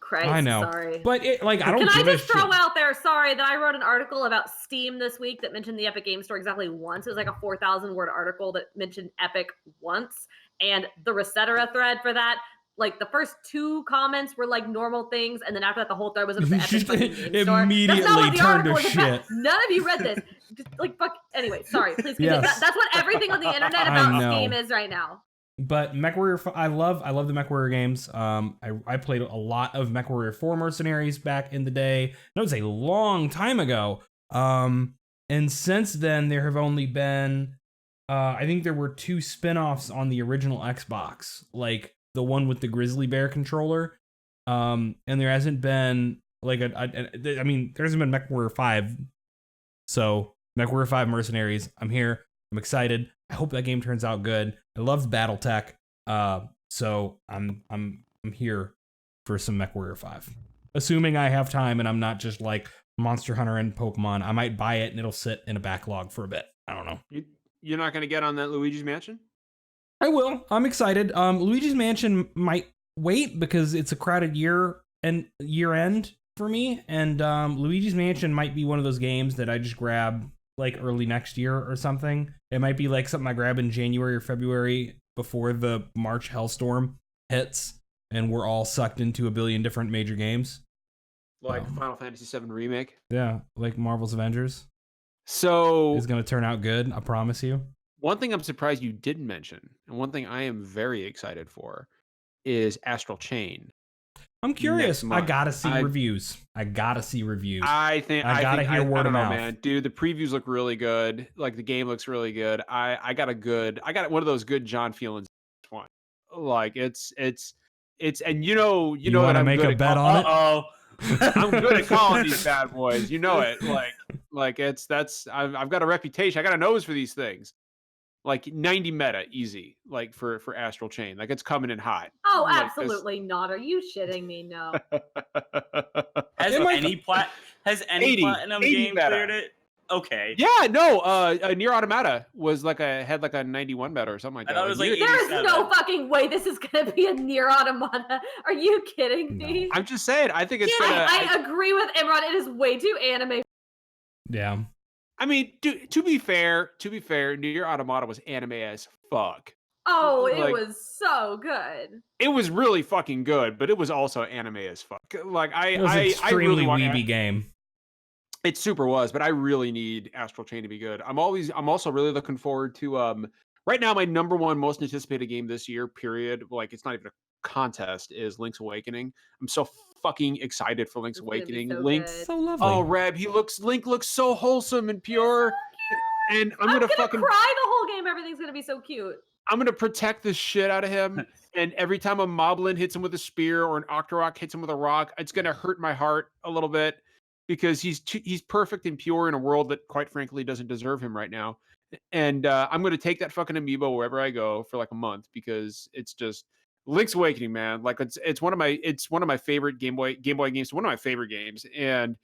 Christ! I know. Sorry. But it, like, I don't Can I give a just throw shit. out there, sorry, that I wrote an article about Steam this week that mentioned the Epic Game Store exactly once. It was like a 4,000 word article that mentioned Epic once. And the Resetera thread for that, like the first 2 comments were like normal things. And then after that, the whole thread was about the Epic fucking Game Store. Immediately That's not what the turned to article was about. shit. None of you read this. Just, like, fuck. Anyway, sorry. Please continue. Yes. That's what everything on the internet I about know. Steam is right now. But MechWarrior, I love the MechWarrior games. I played a lot of MechWarrior 4 Mercenaries back in the day. That was a long time ago. And since then, there have only been, I think there were 2 spin-offs on the original Xbox, like the one with the Grizzly Bear controller. And there hasn't been like there hasn't been MechWarrior 5. So MechWarrior 5 Mercenaries, I'm here. I'm excited. I hope that game turns out good. I loved BattleTech, so I'm here for some MechWarrior 5. Assuming I have time and I'm not just like Monster Hunter and Pokemon, I might buy it and it'll sit in a backlog for a bit. I don't know. You're not gonna get on that Luigi's Mansion? I will. I'm excited. Luigi's Mansion might wait because it's a crowded year end for me, and Luigi's Mansion might be one of those games that I just grab like early next year or something. It might be like something I grab in January or February before the March hellstorm hits and we're all sucked into a billion different major games. Like Final Fantasy VII Remake? Yeah, like Marvel's Avengers. So It's going to turn out good, I promise you. one thing I'm surprised you didn't mention, and one thing I am very excited for, is Astral Chain. I'm curious. Next I month. gotta see I- reviews. I gotta see reviews. I gotta hear word I of don't know, mouth. man. Dude, the previews look really good. Like the game looks really good. I got one of those good John Feelings one. Like it's and you know You that wanna I'm make good a at bet call- on it? Uh-oh. I'm good at calling these bad boys. You know it. I've got a reputation. I got a nose for these things. like 90 meta easy, like for Astral Chain. Like it's coming in hot. Oh, Like, absolutely not. Are you shitting me? No. Has It might- any 80 platinum 80 game meta. cleared it? Okay. Yeah, no, Near Automata was had like a 91 meta or something like I that. thought it was like Nier- There is 87. no fucking way this is gonna be a Nier Automata. Are you kidding me? I'm just saying, I think it's I agree with Imran. It is way too anime. Yeah. I mean, to be fair, Nier Automata was anime as fuck. Oh, it Like- was so good. It was really fucking good, but it was also anime as fuck. Like It was an I extremely really want weeby game. It super was, but I really need Astral Chain to be good. I'm also really looking forward to right now my number one most anticipated game this year, period. Like it's not even a contest, is Link's Awakening. I'm so fucking excited for Link's It's gonna be Awakening. so Link good. So lovely. Oh, Reb, Link looks so wholesome and pure. And I'm gonna fucking cry the whole game. Everything's gonna be so cute. I'm gonna protect the shit out of him. And every time a Moblin hits him with a spear or an Octorok hits him with a rock, it's gonna hurt my heart a little bit because he's perfect and pure in a world that, quite frankly, doesn't deserve him right now. And I'm gonna take that fucking amiibo wherever I go for like a month because it's just Link's Awakening, man. Like it's one of my favorite Game Boy games. One of my favorite games, and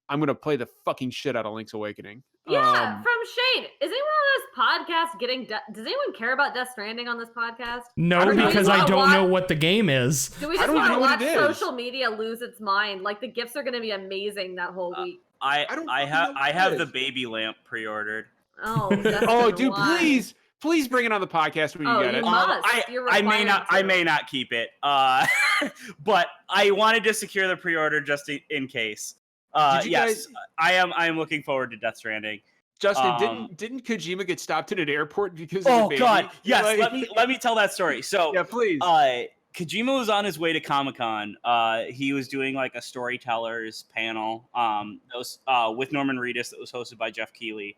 I'm gonna play the fucking shit out of Link's Awakening. Yeah, from Shade. Is anyone on this podcast getting? Does anyone care about Death Stranding on this podcast? No, I don't know. because Do we I just don't wanna know what the game is. Do we I just don't want to know what watch it is. social media lose its mind? Like the gifts are going to be amazing that whole week. I don't I fucking have know what I it have the is. baby lamp pre-ordered. Oh, Justin, Oh, dude, why? please bring it on the podcast when you Oh, get you it. must. You're I may required not to. I may not keep it. But I wanted to secure the pre-order just in case. Did you Yes, guys- I am looking forward to Death Stranding. Justin, didn't Kojima get stopped at an airport because of Oh the baby? God, yes. Like- Let me tell that story. So Yeah, please. Kojima was on his way to Comic-Con. He was doing like a storytellers panel with Norman Reedus that was hosted by Jeff Keighley.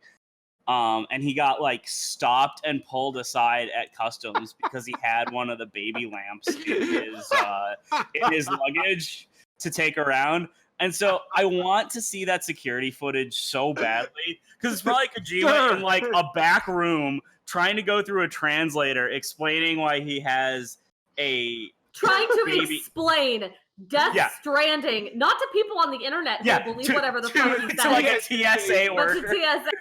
And he got like stopped and pulled aside at customs because he had one of the baby lamps in his luggage to take around. And so I want to see that security footage so badly because it's probably Kojima in like a back room trying to go through a translator explaining why he has a Trying to baby. explain Death Yeah. Stranding, not to people on the internet who believe whatever the fuck he to says, like a TSA but to worker. TSA.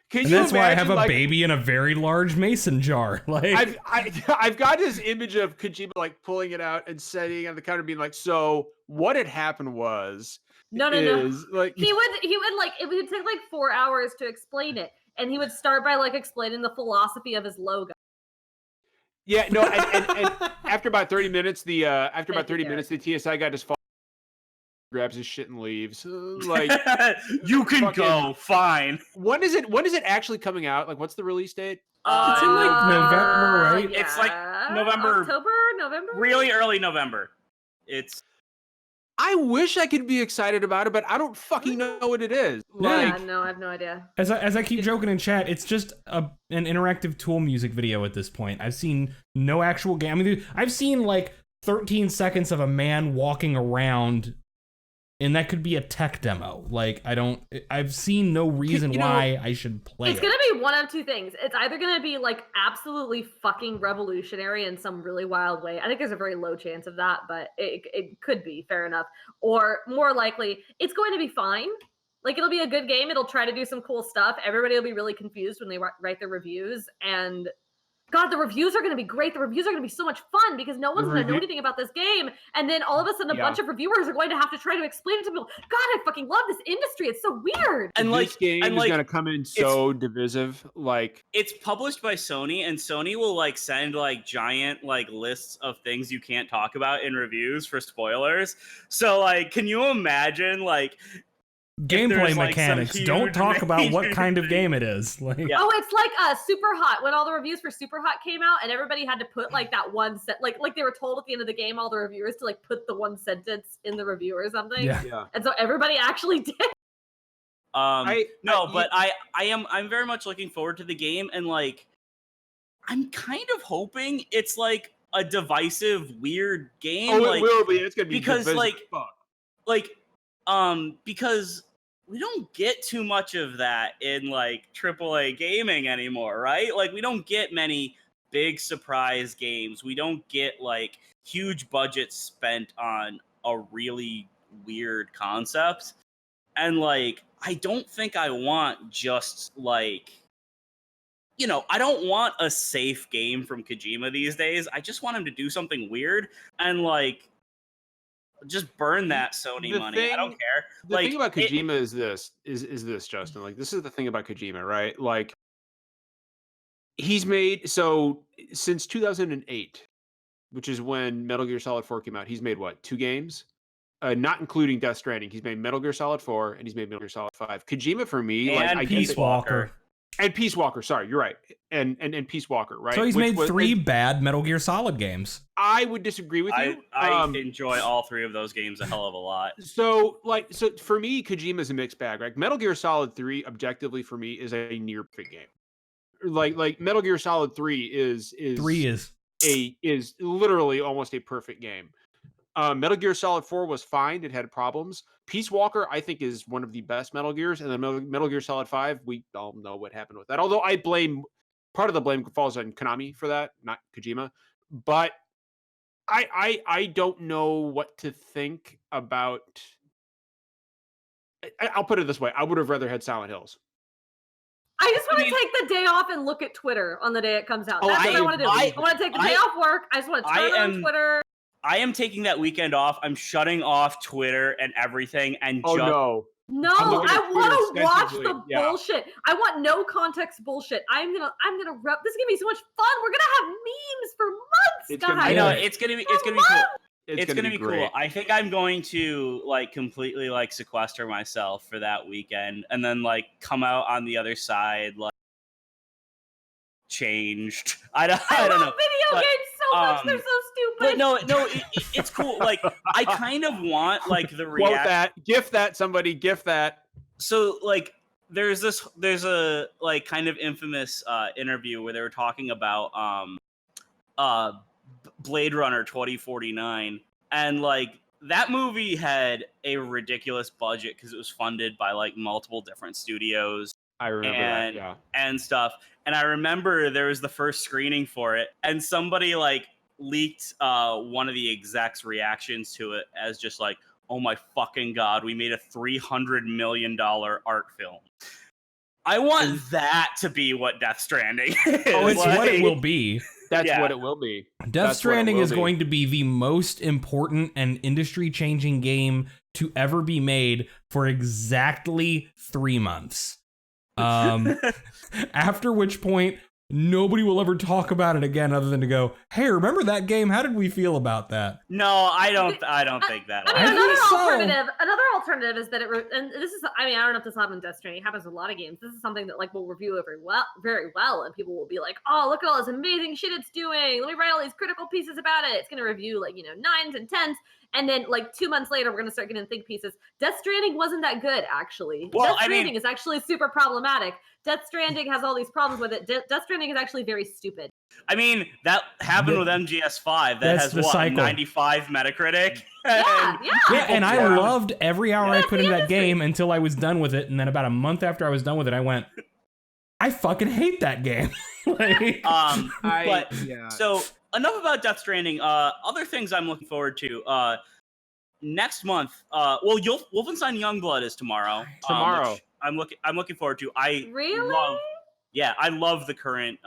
Can And you that's why I have imagine, a like, baby in a very large mason jar. Like I've got this image of Kojima like pulling it out and setting on the counter, being like, "So what had happened was No. is like He would like it would take like 4 hours to explain it, and he would start by like explaining the philosophy of his logo. yeah no and after about 30 minutes the Derek. the TSI guy just grabs his shit and leaves. Like You can fucking- go, fine. when is it actually coming out? Like what's the release date? It's in, like, November, right? It's, like, yeah. November- November. Really early November. It's I wish I could be excited about it, but I don't fucking know what it is. Like Yeah, no, I have no idea. as I keep joking in chat, it's just an interactive Tool music video at this point. I've seen no actual game. I mean, I've seen like 13 seconds of a man walking around, and that could be a tech demo. Like I've seen no reason you know, why I should play It's it. gonna be one of two things. It's either gonna be like absolutely fucking revolutionary in some really wild way. I think there's a very low chance of that, but it could be, fair enough. Or more likely, it's going to be fine. Like it'll be a good game. It'll try to do some cool stuff. Everybody will be really confused when they write their reviews. And God, the reviews are going to be great. The reviews are going to be so much fun because no one's going to know anything about this game. And then all of a sudden, a Yeah. bunch of reviewers are going to have to try to explain it to people. God, I fucking love this industry. It's so weird. and this game is like gonna come in so divisive. Like it's published by Sony, and Sony will like send like giant like lists of things you can't talk about in reviews for spoilers. So like, can you imagine like Gameplay there's, like, some mechanics. Don't huge talk about what major kind of thing. game it is. Like, Yeah. Oh, it's like Super Hot when all the reviews for Super Hot came out and everybody had to put like that one like they were told at the end of the game, all the reviewers to like put the one sentence in the review or something. yeah. yeah. And so everybody actually did. but I'm very much looking forward to the game, and like I'm kind of hoping it's like a divisive, weird game. Oh, like, it will be. It's gonna be because, divisive like, as fuck. like because we don't get too much of that in like AAA gaming anymore, right? Like we don't get many big surprise games. We don't get like huge budgets spent on a really weird concept. And like I don't think I want just like, you know, I don't want a safe game from Kojima these days. I just want him to do something weird and like just burn that Sony money. I don't care. The like thing about Kojima is this, Justin. Like, this is the thing about Kojima, right? Like, he's made, so since 2008, which is when Metal Gear Solid 4 came out, he's made what, 2 games? Not including Death Stranding. He's made Metal Gear Solid 4 and he's made Metal Gear Solid 5. Kojima for me, like, and I Peace get Walker. and Peace Walker. Sorry, you're right. And Peace Walker, right? So he's Which made 3 bad Metal Gear Solid games. I would disagree with you. I enjoy all 3 of those games a hell of a lot. So for me, Kojima's a mixed bag, right? Metal Gear Solid 3, objectively for me, is a near perfect game. Like Metal Gear Solid 3 is 3 is literally almost a perfect game. Metal Gear Solid 4 was fine. It had problems. Peace Walker, I think, is one of the best Metal Gears. And then Metal Gear Solid 5, we all know what happened with that. Although part of the blame falls on Konami for that, not Kojima. But I don't know what to think about. I'll put it this way. I would have rather had Silent Hills. I just want to take the day off and look at Twitter on the day it comes out. Oh, That's what I want to do. I want to take the day off work. I just want to turn on Twitter. I am taking that weekend off. I'm shutting off Twitter and everything and Oh, no. No, I want to watch the bullshit. I want no context bullshit. I'm gonna rep. This is gonna be so much fun. We're gonna have memes for months, guys. I know it's gonna be cool. It's gonna be great. cool. I think I'm going to like completely like sequester myself for that weekend and then like come out on the other side like changed. I don't know. Video games so much. They're so stupid. But no, it's cool. Like I kind of want like the reaction. Quote that. GIF that. Somebody GIF that. So like there's a like kind of infamous interview where they were talking about Blade Runner 2049, and like that movie had a ridiculous budget because it was funded by like multiple different studios. I remember that, yeah. And stuff. And I remember there was the first screening for it, and somebody like leaked one of the execs' reactions to it as just like, "Oh my fucking god, we made a $300 million art film." I want that to be what Death Stranding is. Oh, it's what it will be. That's what it will be. Death Stranding is going to be the most important and industry-changing game to ever be made for exactly 3 months. After which point, nobody will ever talk about it again other than to go, "Hey, remember that game? How did we feel about that?" No, I don't think that. I mean, another alternative is that and this is, I mean, I don't know if this happens in Death Stranding. It happens with a lot of games. This is something that like we'll review very well, and people will be like, "Oh, look at all this amazing shit it's doing. Let me write all these critical pieces about it." It's going to review like 9s and 10s. And then, like 2 months later, we're gonna start getting think pieces. Death Stranding wasn't that good, actually. Well, Death Stranding is actually super problematic. Death Stranding has all these problems with it. Death Stranding is actually very stupid. I mean, that happened with MGS5. That has what, 95 Metacritic. Yeah. And I loved every hour I put in that game until I was done with it. And then about a month after I was done with it, I went, "I fucking hate that game." So enough about Death Stranding. Other things I'm looking forward to. Next month, Wolfenstein Youngblood is tomorrow. Which I'm looking forward to. I love the current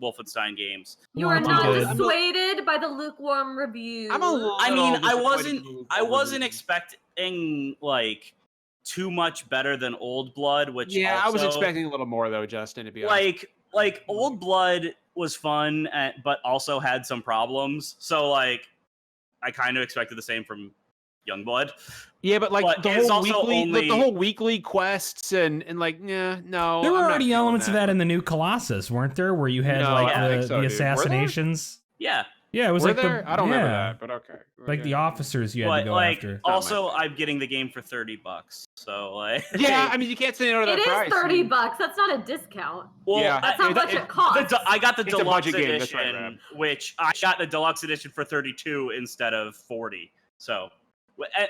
Wolfenstein games. You are not dissuaded by the lukewarm reviews. I wasn't expecting like too much better than Old Blood, which I was expecting a little more though, Justin, to be honest. Like Old Blood was fun, but also had some problems. So like, I kind of expected the same from Youngblood. Yeah, but like the whole weekly quests and like, no. There were already elements of that in the new Colossus, weren't there? Where you had the assassinations. Yeah. Yeah, it was I don't remember that, but okay. Like the officers you had to go after. Also, I'm getting the game for $30. So like, yeah, I mean, you can't say no to that price. It is $30. That's not a discount. Well, that's how much it costs. I got the deluxe edition, That's right, which I got the deluxe edition for $32 instead of $40. So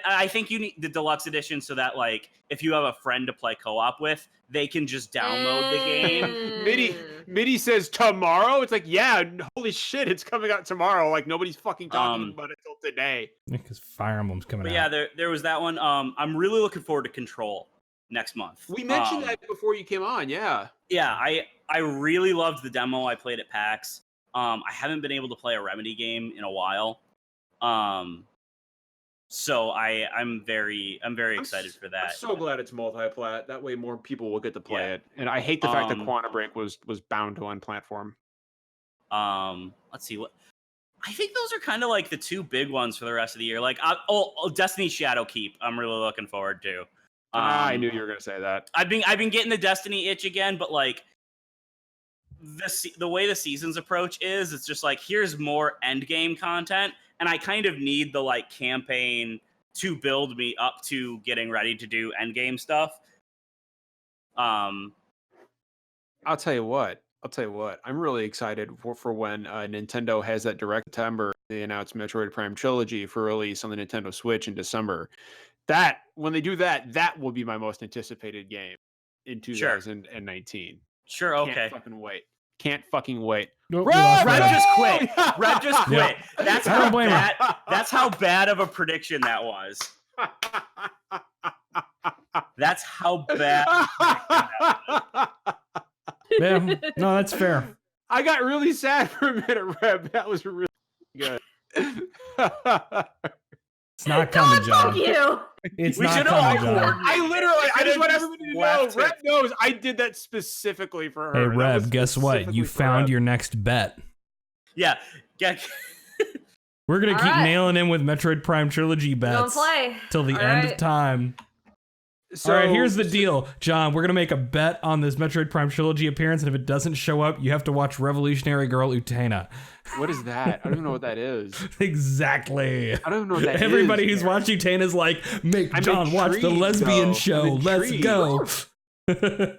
I think you need the deluxe edition so that like if you have a friend to play co-op with, they can just download the game. Midi says tomorrow. It's like, yeah, holy shit, it's coming out tomorrow. Like nobody's fucking talking about it till today. Because Fire Emblem's coming But out. yeah, there was that one. I'm really looking forward to Control next month. We mentioned that before you came on. Yeah. Yeah, I really loved the demo I played at PAX. I haven't been able to play a Remedy game in a while. So I'm very excited for that. I'm so glad it's multi-plat. That way more people will get to play it. And I hate the fact that Quantum Break was bound to one platform. Let's see what I think those are kind of like the two big ones for the rest of the year. Like Destiny Shadowkeep, I'm really looking forward to. I knew you were gonna say that. I've been getting the Destiny itch again, but like the way the seasons approach is, it's just like here's more end game content, and I kind of need the like campaign to build me up to getting ready to do end game stuff. I'll tell you what. I'm really excited for when Nintendo has that direct September. They announced Metroid Prime Trilogy for release on the Nintendo Switch in December. That when they do that, that will be my most anticipated game in 2019. Sure, okay. Can't fucking wait. Nope, Red just quit. Red just quit. Yeah. That's I don't blame bad. That's how bad of a prediction that was. That's how bad. Yeah, no, that's fair. I got really sad for a minute, Reb. That was really good. It's not coming, John. Fuck you. It's We not should've all coming, John. coordinated. I just want everybody to know. left Reb it. knows I did that specifically for her. Hey, That was Reb, guess what? specifically You for found Reb. your next bet. Yeah. We're going to All keep right. nailing in with Metroid Prime Trilogy Don't bets play. till the All end right. of time. So, All right, here's the deal, John. We're going to make a bet on this Metroid Prime Trilogy appearance, and if it doesn't show up, you have to watch Revolutionary Girl Utena. What is that? I don't even know what that is. Exactly. I don't even know what that is. Everybody who's watching Utena is like, make I'm John watch the intrigued, lesbian though. show. I'm Let's intrigued. go.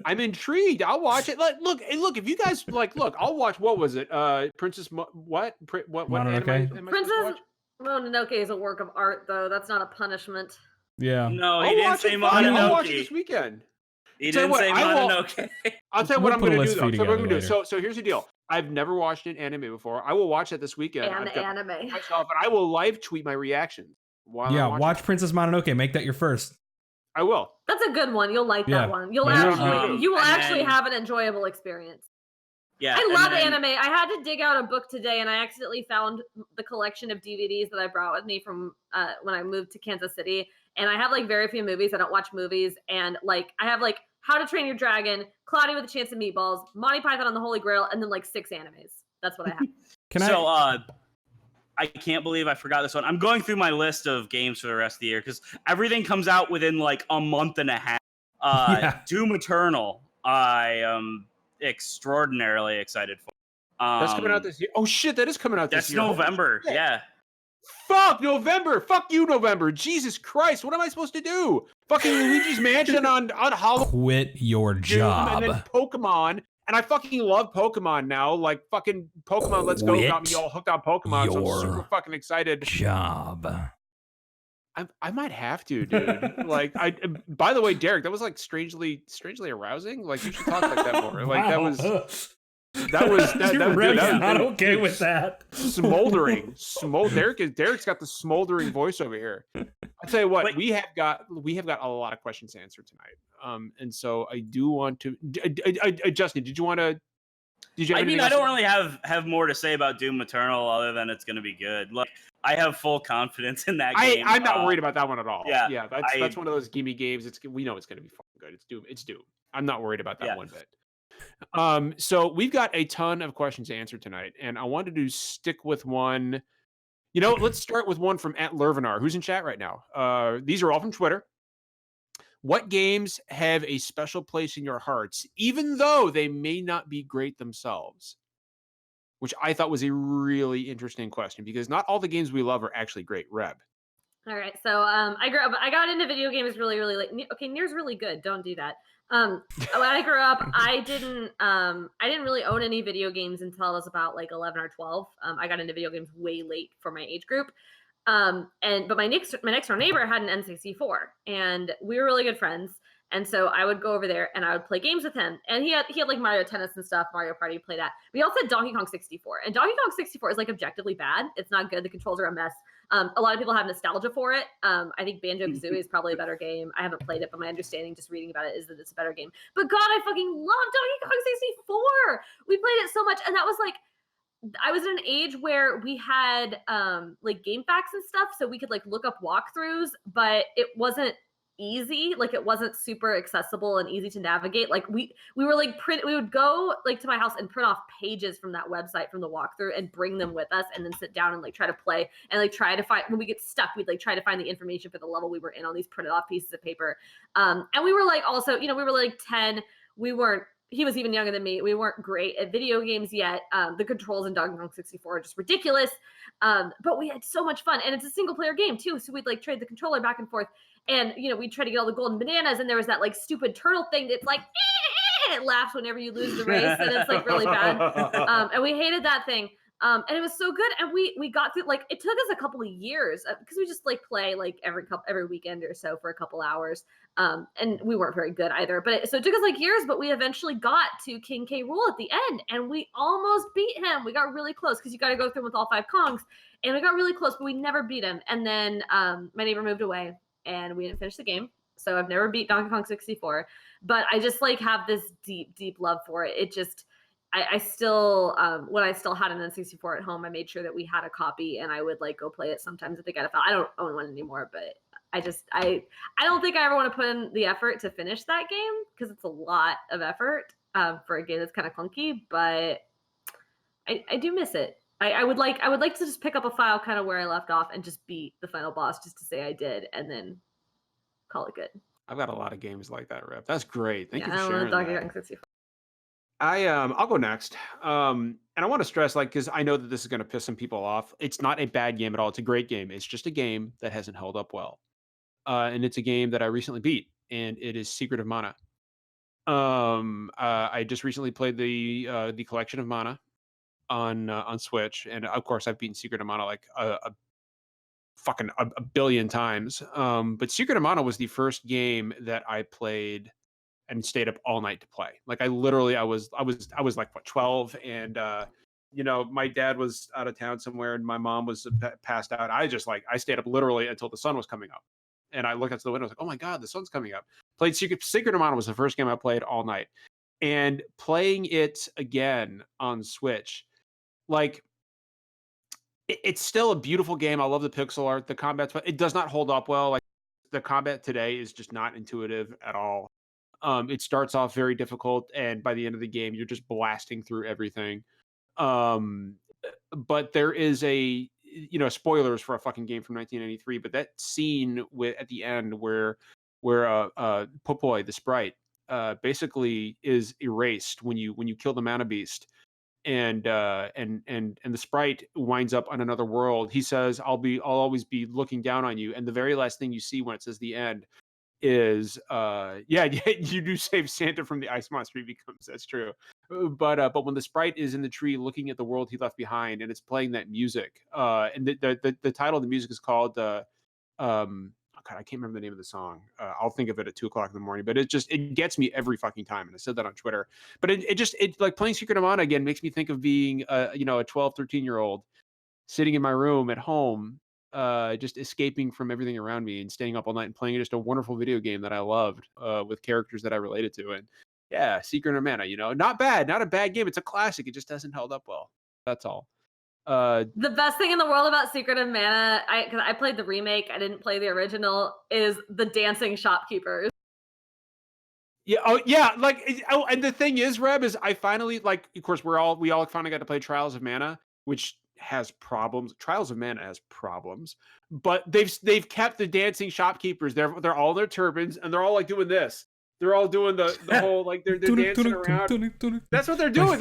I'm intrigued. I'll watch it. Look, if you guys look, I'll watch. What was it? Princess what Mononoke? anime am I supposed to Princess watch? Mononoke is a work of art, though. That's not a punishment. Yeah. No, he I'll didn't watch say it. Fine. I'll watch it Mononoke. this weekend. He Tell you didn't what, say I will- Mononoke. I'll tell you We'll what I'm put a going to list do, for you though. So, what I'm together gonna do. So here's the deal. I've never watched an anime before. I will watch it this weekend. And I've got anime. myself, and I will live tweet my reactions while Yeah, I'm watching watch it. Princess Mononoke. Make that your first. I will. That's a good one. You'll like Yeah. that one. You'll Yeah. actually you will And actually then- have an enjoyable experience. Yeah, I and love then- anime. I had to dig out a book today, and I accidentally found the collection of DVDs that I brought with me from when I moved to Kansas City. And I have like very few movies. I don't watch movies, and like I have like How to Train Your Dragon, Cloudy with a Chance of Meatballs, Monty Python and the Holy Grail, and then like 6 animes. That's what I have. I can't believe I forgot this one. I'm going through my list of games for the rest of the year because everything comes out within like a month and a half. Yeah. Doom Eternal, I am extraordinarily excited for. That's coming out this year. Oh shit, that is coming out this That's year. November. Shit. Yeah. Fuck November. Fuck you, November. Jesus Christ. What am I supposed to do? Fucking Luigi's Mansion on Halloween. Quit your job. And then Pokemon. And I fucking love Pokemon now. Like fucking Pokemon Let's Go got me Quit all hooked on Pokemon. So I'm your super fucking excited. Job. I might have to, dude. Like by the way, Derek, that was like strangely arousing. Like you should talk like that more. Like that was Rev's that was not okay with that. smoldering. Derek's got the smoldering voice over here. I'll tell you what, Wait. we have got a lot of questions to answer tonight. And so I do want to Justin, did you want to I mean, I don't really have more to say about Doom Eternal other than it's going to be good. Like, I have full confidence in that game. I'm not worried about that one at all. Yeah, That's one of those gimme games. We know it's going to be fucking good. It's Doom. I'm not worried about that one bit. So we've got a ton of questions to answer tonight, and I wanted to stick with one. You know, let's start with one from @Lervinar, who's in chat right now. These are all from Twitter. What games have a special place in your hearts, even though they may not be great themselves? Which I thought was a really interesting question, because not all the games we love are actually great. Reb. All right, so I got into video games really late. Okay, Nier's really good. Don't do that. When I grew up, I didn't really own any video games until I was about like 11 or 12. I got into video games way late for my age group. But my next door neighbor had an N64, and we were really good friends. And so I would go over there and I would play games with him. And he had like Mario Tennis and stuff, Mario Party, play that. But he also had Donkey Kong 64. And Donkey Kong 64 is like objectively bad. It's not good. The controls are a mess. A lot of people have nostalgia for it. I think Banjo-Kazooie is probably a better game. I haven't played it, but my understanding just reading about it is that it's a better game. But God, I fucking love Donkey Kong 64. We played it so much. And that was like, I was at an age where we had like game facts and stuff, so we could like look up walkthroughs, but it wasn't easy. Like it wasn't super accessible and easy to navigate. Like we were like we would go like to my house and print off pages from that website from the walkthrough and bring them with us, and then sit down and like try to play and like try to find, when we get stuck, we'd like try to find the information for the level we were in on these printed off pieces of paper. And we were like also, we were like 10. He was even younger than me. We weren't great at video games yet. The controls in Donkey Kong 64 are just ridiculous. But we had so much fun. And it's a single player game too. So we'd like trade the controller back and forth. And, we'd try to get all the golden bananas. And there was that like stupid turtle thing that's like, it laughs whenever you lose the race. And it's like really bad. And we hated that thing. And it was so good. And we got through, like, it took us a couple of years because we just like play like every weekend or so for a couple hours. And we weren't very good either. So it took us like years, but we eventually got to King K. Rool at the end, and we almost beat him. We got really close because you got to go through with all 5 Kongs, and we got really close, but we never beat him. And then my neighbor moved away, and we didn't finish the game. So I've never beat Donkey Kong 64, but I just like have this deep, deep love for it. It just, I still, when I still had an N64 at home, I made sure that we had a copy, and I would like go play it sometimes if they got a file. I don't own one anymore, but I don't think I ever want to put in the effort to finish that game because it's a lot of effort for a game that's kind of clunky, but I do miss it. I would like to just pick up a file kind of where I left off and just beat the final boss just to say I did, and then call it good. I've got a lot of games like that, Rep. That's great. Thank you for I sharing love Donkey that. Kong 64. I'll go next. And I want to stress, like, because I know that this is going to piss some people off. It's not a bad game at all. It's a great game. It's just a game that hasn't held up well. And it's a game that I recently beat, and it is Secret of Mana. I just recently played the Collection of Mana on Switch, and of course I've beaten Secret of Mana like a billion times. But Secret of Mana was the first game that I played and stayed up all night to play. Like I was like what, 12, and my dad was out of town somewhere, and my mom was passed out. I stayed up literally until the sun was coming up. And I looked out the window, I was like, oh my God, the sun's coming up. Played Secret of Mana was the first game I played all night. And playing it again on Switch, like, it's still a beautiful game. I love the pixel art, the combat, but it does not hold up well. Like, the combat today is just not intuitive at all. It starts off very difficult, and by the end of the game, you're just blasting through everything. But there is spoilers for a fucking game from 1993, but that scene at the end where Popoy, the sprite, basically is erased when you kill the Mana Beast, and the sprite winds up on another world. He says, I'll always be looking down on you, and the very last thing you see when it says the end is you do save Santa from the ice monster. He becomes, that's true. But when the sprite is in the tree looking at the world he left behind, and it's playing that music, and the title of the music is called God, I can't remember the name of the song. I'll think of it at 2:00 in the morning, but it gets me every fucking time. And I said that on Twitter, but it like playing Secret of Mana again makes me think of being a 12, 13-year-old sitting in my room at home, just escaping from everything around me and staying up all night and playing just a wonderful video game that I loved, with characters that I related to. And yeah, Secret of Mana, not bad, not a bad game. It's a classic. It just hasn't held up well. That's all. The best thing in the world about Secret of Mana, because I played the remake, I didn't play the original, is the dancing shopkeepers. Yeah. Oh, yeah. Like, and the thing is, Reb, is I finally, like, of course, we all finally got to play Trials of Mana, which has problems. Trials of Mana has problems, but they've kept the dancing shopkeepers. They're all in their turbans, and they're all like doing this. They're all doing the whole, like, they're dancing around. That's what they're doing.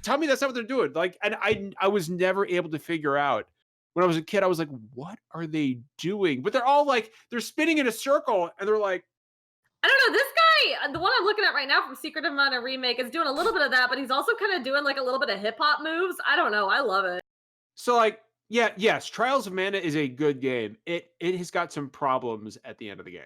Tell me that's not what they're doing. Like, and I was never able to figure out. When I was a kid, I was like, what are they doing? But they're all like, they're spinning in a circle, and they're like, I don't know, this guy, the one I'm looking at right now from Secret of Mana Remake, is doing a little bit of that, but he's also kind of doing like a little bit of hip hop moves. I don't know. I love it. So, like, Yes, Trials of Mana is a good game. It has got some problems at the end of the game.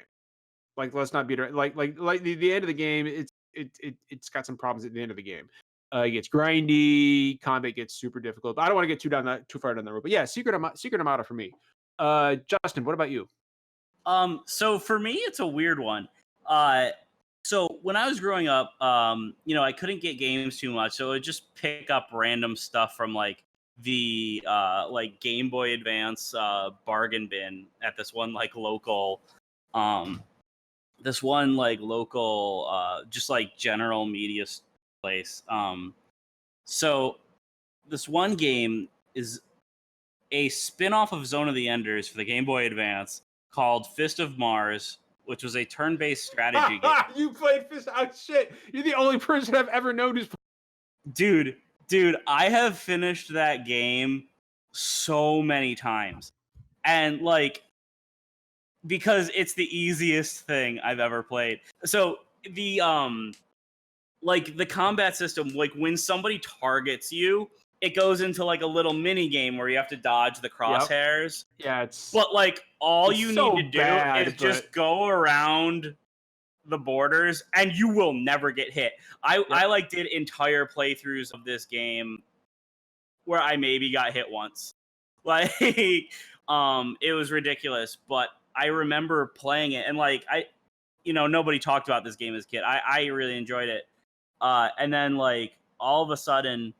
Like, let's not beat it. Like the end of the game, it's got some problems at the end of the game. It gets grindy, combat gets super difficult. I don't want to get too far down the road, but yeah, Secret Armada for me. Justin, what about you? So for me, it's a weird one. So when I was growing up, I couldn't get games too much, so I would just pick up random stuff from like the like Game Boy Advance bargain bin at this one like local just like general media place. So this one game is a spin-off of Zone of the Enders for the Game Boy Advance called Fist of Mars, which was a turn-based strategy game. You played Fist? Oh shit! You're the only person I've ever known who's. Dude, I have finished that game so many times, and like because it's the easiest thing I've ever played. So the the combat system, like when somebody targets you, it goes into like a little mini game where you have to dodge the crosshairs. Yep. Yeah, it's. But like all it's you so need to bad, do is just go around the borders and you will never get hit. I like did entire playthroughs of this game where I maybe got hit once. Like it was ridiculous, but I remember playing it and like nobody talked about this game as a kid. I really enjoyed it. And then like all of a sudden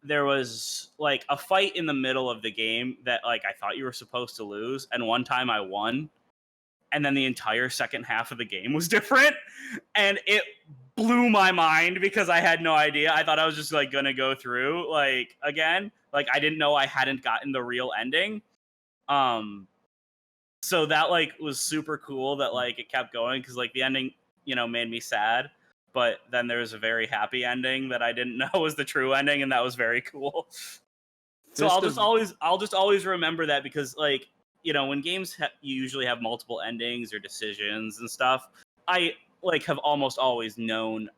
there was like a fight in the middle of the game that like I thought you were supposed to lose, and one time I won, and then the entire second half of the game was different, and it blew my mind because I had no idea. I thought I was just like gonna go through like again, like I didn't know I hadn't gotten the real ending. So that like was super cool that like it kept going because like the ending made me sad. But then there was a very happy ending that I didn't know was the true ending, and that was very cool. So I'll just always remember that because, like, when games you usually have multiple endings or decisions and stuff, I like have almost always known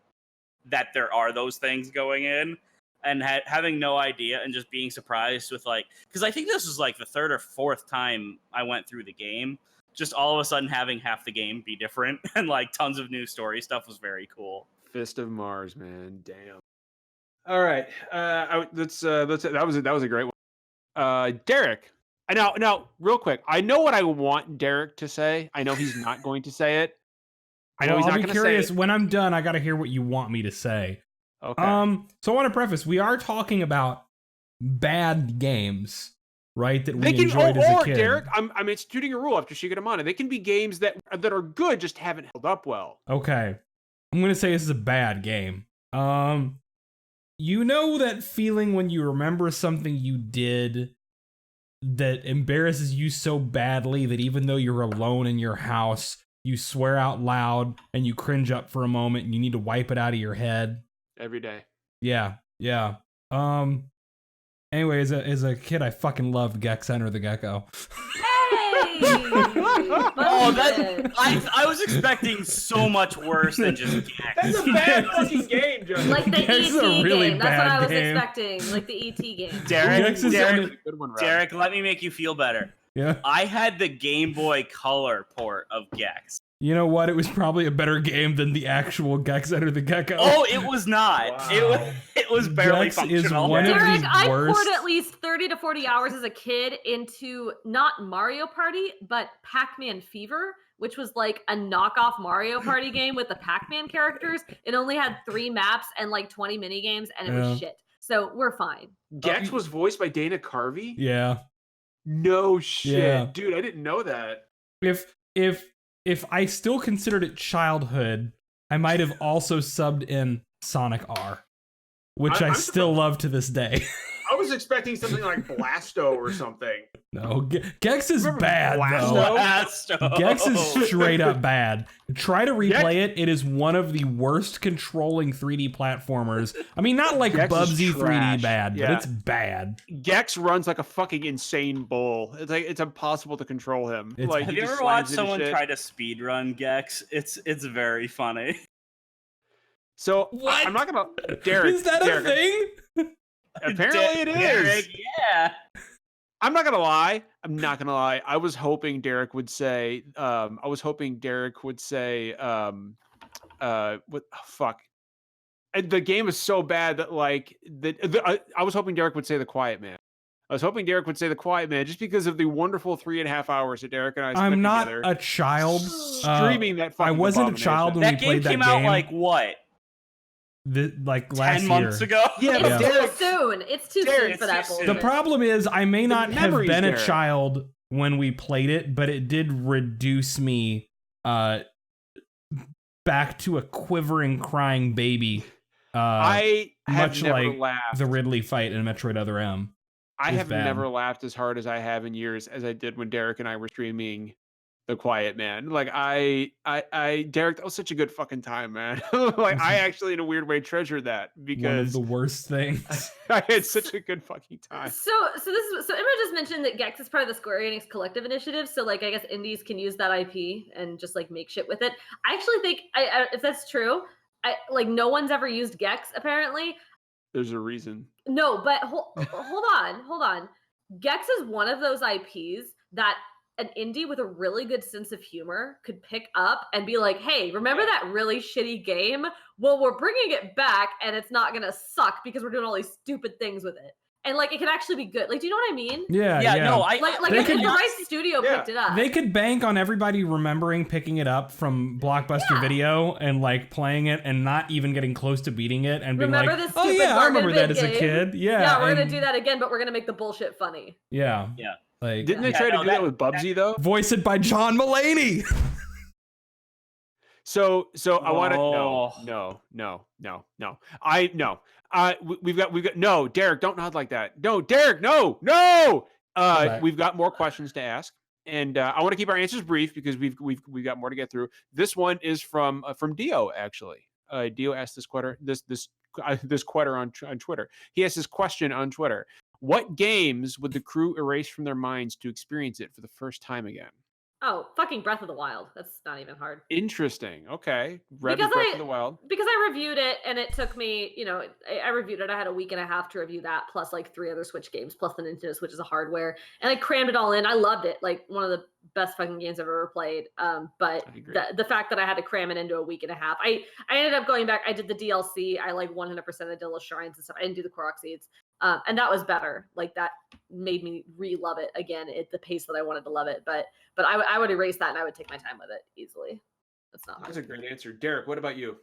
that there are those things going in, and having no idea and just being surprised with like, because I think this was like the third or fourth time I went through the game. Just all of a sudden having half the game be different and like tons of new story stuff was very cool. Fist of Mars, man, damn. All right, that was a great one. Derek, now real quick, I know what I want Derek to say. I know he's not going to say it. I know he's not going to say it. I'll be curious when I'm done. I got to hear what you want me to say. Okay. So I want to preface: we are talking about bad games. Right, that we enjoyed as a kid. Derek, I'm instituting a rule after Shigetamana. They can be games that are good, just haven't held up well. Okay, I'm gonna say this is a bad game. You know that feeling when you remember something you did that embarrasses you so badly that even though you're alone in your house, you swear out loud and you cringe up for a moment and you need to wipe it out of your head? Every day. Yeah. Anyway, as a kid, I fucking loved Gex Enter the Gecko. Hey! I was expecting so much worse than just Gex. That's a bad fucking game, Joe. Like the Gex is ET a really game. That's what I was bad game. expecting. Like the ET game. Derek, let me make you feel better. Yeah. I had the Game Boy Color port of Gex. You know what? It was probably a better game than the actual Gex Enter the Gecko. Oh, it was not. Wow. It was barely Gex functional. is one of Derek, the I worst. poured at least 30 to 40 hours as a kid into not Mario Party, but Pac-Man Fever, which was like a knockoff Mario Party game with the Pac-Man characters. It only had 3 maps and like 20 mini games, and it was shit. So we're fine. Gex was voiced by Dana Carvey? Yeah. No shit. Yeah. Dude, I didn't know that. If I still considered it childhood, I might have also subbed in Sonic R, which I still love to this day. I was expecting something like Blasto or something. No, Gex is bad, Blasto? though. Gex is straight up bad. Try to replay it. It is one of the worst controlling 3D platformers. I mean, not like Gex Bubsy is 3D bad, yeah. but it's bad. Gex runs like a fucking insane bull. It's like it's impossible to control him. Like, Have you ever watched someone try to speedrun Gex? It's very funny. So what? I'm not gonna. Derek, Is that Derek, a thing? Apparently it is. Derek, yeah. I'm not gonna lie. I was hoping Derek would say. What? Oh, fuck. And the game is so bad that I was hoping Derek would say The Quiet Man. I was hoping Derek would say The Quiet Man just because of the wonderful 3.5 hours that Derek and I spent I'm not together a child. streaming that fucking I wasn't a child when That we game played that came game. out like what? Like last 10 months year. ago? Yeah, but It's Derek, too soon. It's too Derek, soon for that it's too soon. The bullshit. problem is I may not have memories, been a Derek. child when we played it, but it did reduce me back to a quivering, crying baby. I have much never like laughed. the Ridley fight in Metroid Other M. I is have bad. never laughed as hard as I have in years as I did when Derek and I were streaming The Quiet Man. Like Derek, that was such a good fucking time, man. Like I actually, in a weird way, treasure that One of because the worst things. I had such a good fucking time. So Emma just mentioned that Gex is part of the Square Enix Collective Initiative. So like I guess indies can use that IP and just like make shit with it. I actually think if that's true, no one's ever used Gex apparently. There's a reason. No, but hold on. Gex is one of those IPs that an indie with a really good sense of humor could pick up and be like, hey, remember that really shitty game? Well, we're bringing it back and it's not going to suck because we're doing all these stupid things with it. And like, it could actually be good. Like, do you know what I mean? Yeah. No, Like They if could- the right studio picked it up. They could bank on everybody remembering picking it up from Blockbuster Video and like playing it and not even getting close to beating it and being Remember like, this oh stupid yeah, I remember that Bargain as a Bin kid. Yeah. Yeah, we're going and- to do that again, but we're going to make the bullshit funny. Yeah. Yeah. Like Didn't they Yeah, try to no, do that with Bubsy though? voice it by John Mulaney. So I want to Oh. no. We've got no, Derek, don't nod like that. No, Derek, no. Okay. We've got more questions to ask, and I want to keep our answers brief because we've got more to get through. This one is from Dio actually. Dio asked this questioner on Twitter. He asked this question on Twitter. What games would the crew erase from their minds to experience it for the first time again? Oh, fucking Breath of the Wild. That's not even hard. Interesting. Okay. Breath Because of the Wild. Because I reviewed it and it took me, I reviewed it. I had a week and a half to review that, plus like 3 other Switch games, plus the Nintendo Switch as a hardware. And I crammed it all in. I loved it. Like one of the best fucking games I've ever played. But I agree. the fact that I had to cram it into a week and a half, I ended up going back. I did the DLC. I like 100% of Dilla Shrines and stuff. I didn't do the Korok Seeds. And that was better. Like that made me re-love it again at the pace that I wanted to love it. But I would erase that and I would take my time with it easily. That's not hard. That's a great answer. Derek, what about you?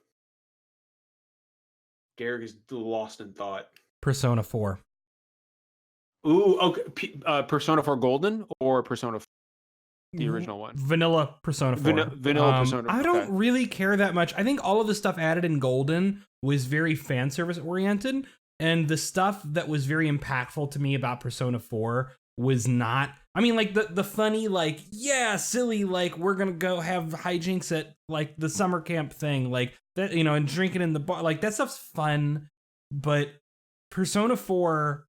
Derek is lost in thought. Persona 4. Ooh, okay. Persona 4 Golden or Persona 4, the original one? Vanilla Persona 4. Vanilla Persona. I don't okay. really care that much. I think all of the stuff added in Golden was very fan service oriented, and the stuff that was very impactful to me about Persona 4 was not. I mean, like the funny, like, yeah, silly, like we're gonna go have hijinks at like the summer camp thing, like that, and drinking in the bar, like that stuff's fun. But Persona 4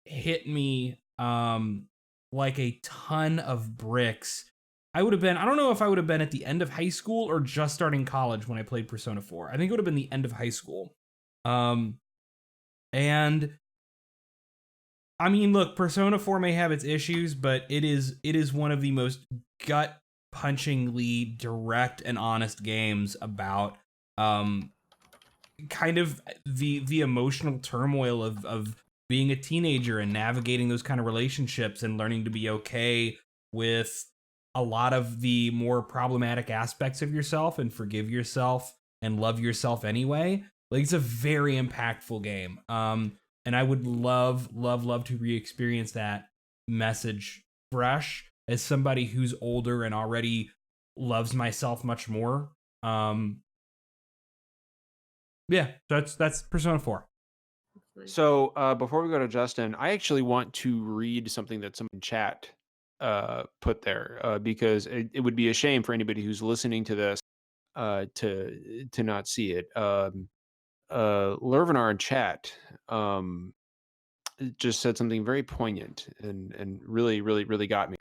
hit me like a ton of bricks. I don't know if I would have been at the end of high school or just starting college when I played Persona 4. I think it would have been the end of high school. And I mean, look, Persona 4 may have its issues, but it is one of the most gut-punchingly direct and honest games about kind of the emotional turmoil of being a teenager and navigating those kind of relationships and learning to be okay with a lot of the more problematic aspects of yourself and forgive yourself and love yourself anyway. Like, it's a very impactful game. And I would love to re-experience that message fresh as somebody who's older and already loves myself much more. Yeah, that's Persona 4. So before we go to Justin, I actually want to read something that someone in chat put there because it would be a shame for anybody who's listening to this to not see it. Lervinar in chat just said something very poignant and really got me.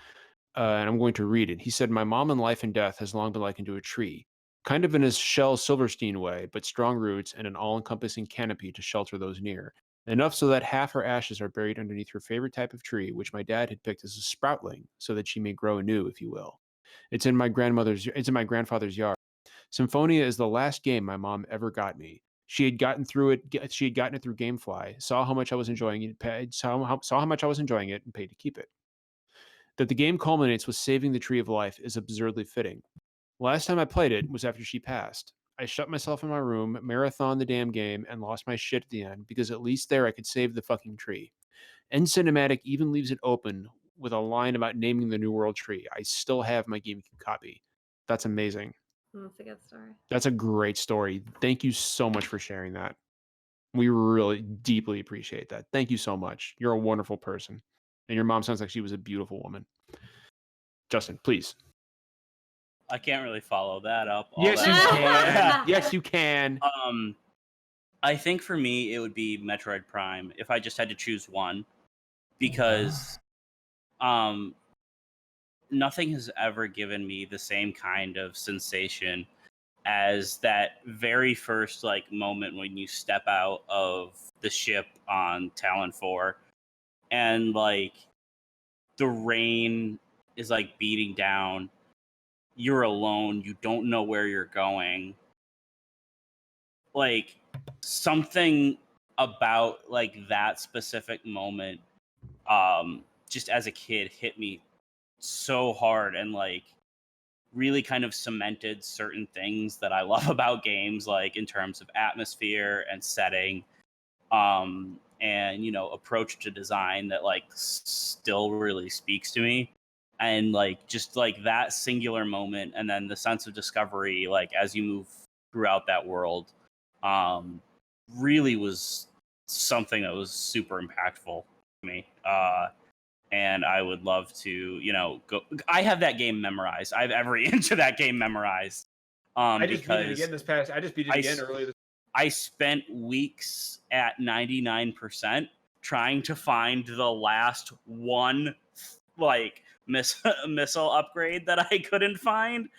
And I'm going to read it. He said, "My mom in life and death has long been likened to a tree, kind of in a Shel Silverstein way, but strong roots and an all-encompassing canopy to shelter those near. enough so that half her ashes are buried underneath her favorite type of tree, which my dad had picked as a sproutling, so that she may grow anew, if you will. It's in my grandfather's yard. Symphonia is the last game my mom ever got me. She had gotten it through GameFly, saw how much I was enjoying it, saw how much I was enjoying it, and paid to keep it. That the game culminates with saving the Tree of Life is absurdly fitting. Last time I played it was after she passed. I shut myself in my room, marathoned the damn game, and lost my shit at the end because at least there I could save the fucking tree. End Cinematic even leaves it open with a line about naming the New World tree. I still have my GameCube copy. That's amazing. That's a good story. That's a great story. Thank you so much for sharing that. We really deeply appreciate that. Thank you so much. You're a wonderful person. And your mom sounds like she was a beautiful woman. Justin, please. I can't really follow that up. Yes, you can. Yes, you can. I think for me it would be Metroid Prime if I just had to choose one, because nothing has ever given me the same kind of sensation as that very first like moment when you step out of the ship on Talon 4 and like the rain is like beating down. You're alone, you don't know where you're going. Like something about like that specific moment just as a kid hit me so hard and like really kind of cemented certain things that I love about games, like in terms of atmosphere and setting, and you know, approach to design that like still really speaks to me. And like just like that singular moment, and then the sense of discovery, like as you move throughout that world, really was something that was super impactful to me. And I would love to, you know, go. I have that game memorized. I have every inch of that game memorized. I just beat it again earlier. I spent weeks at 99% trying to find the last one, like missile upgrade that I couldn't find.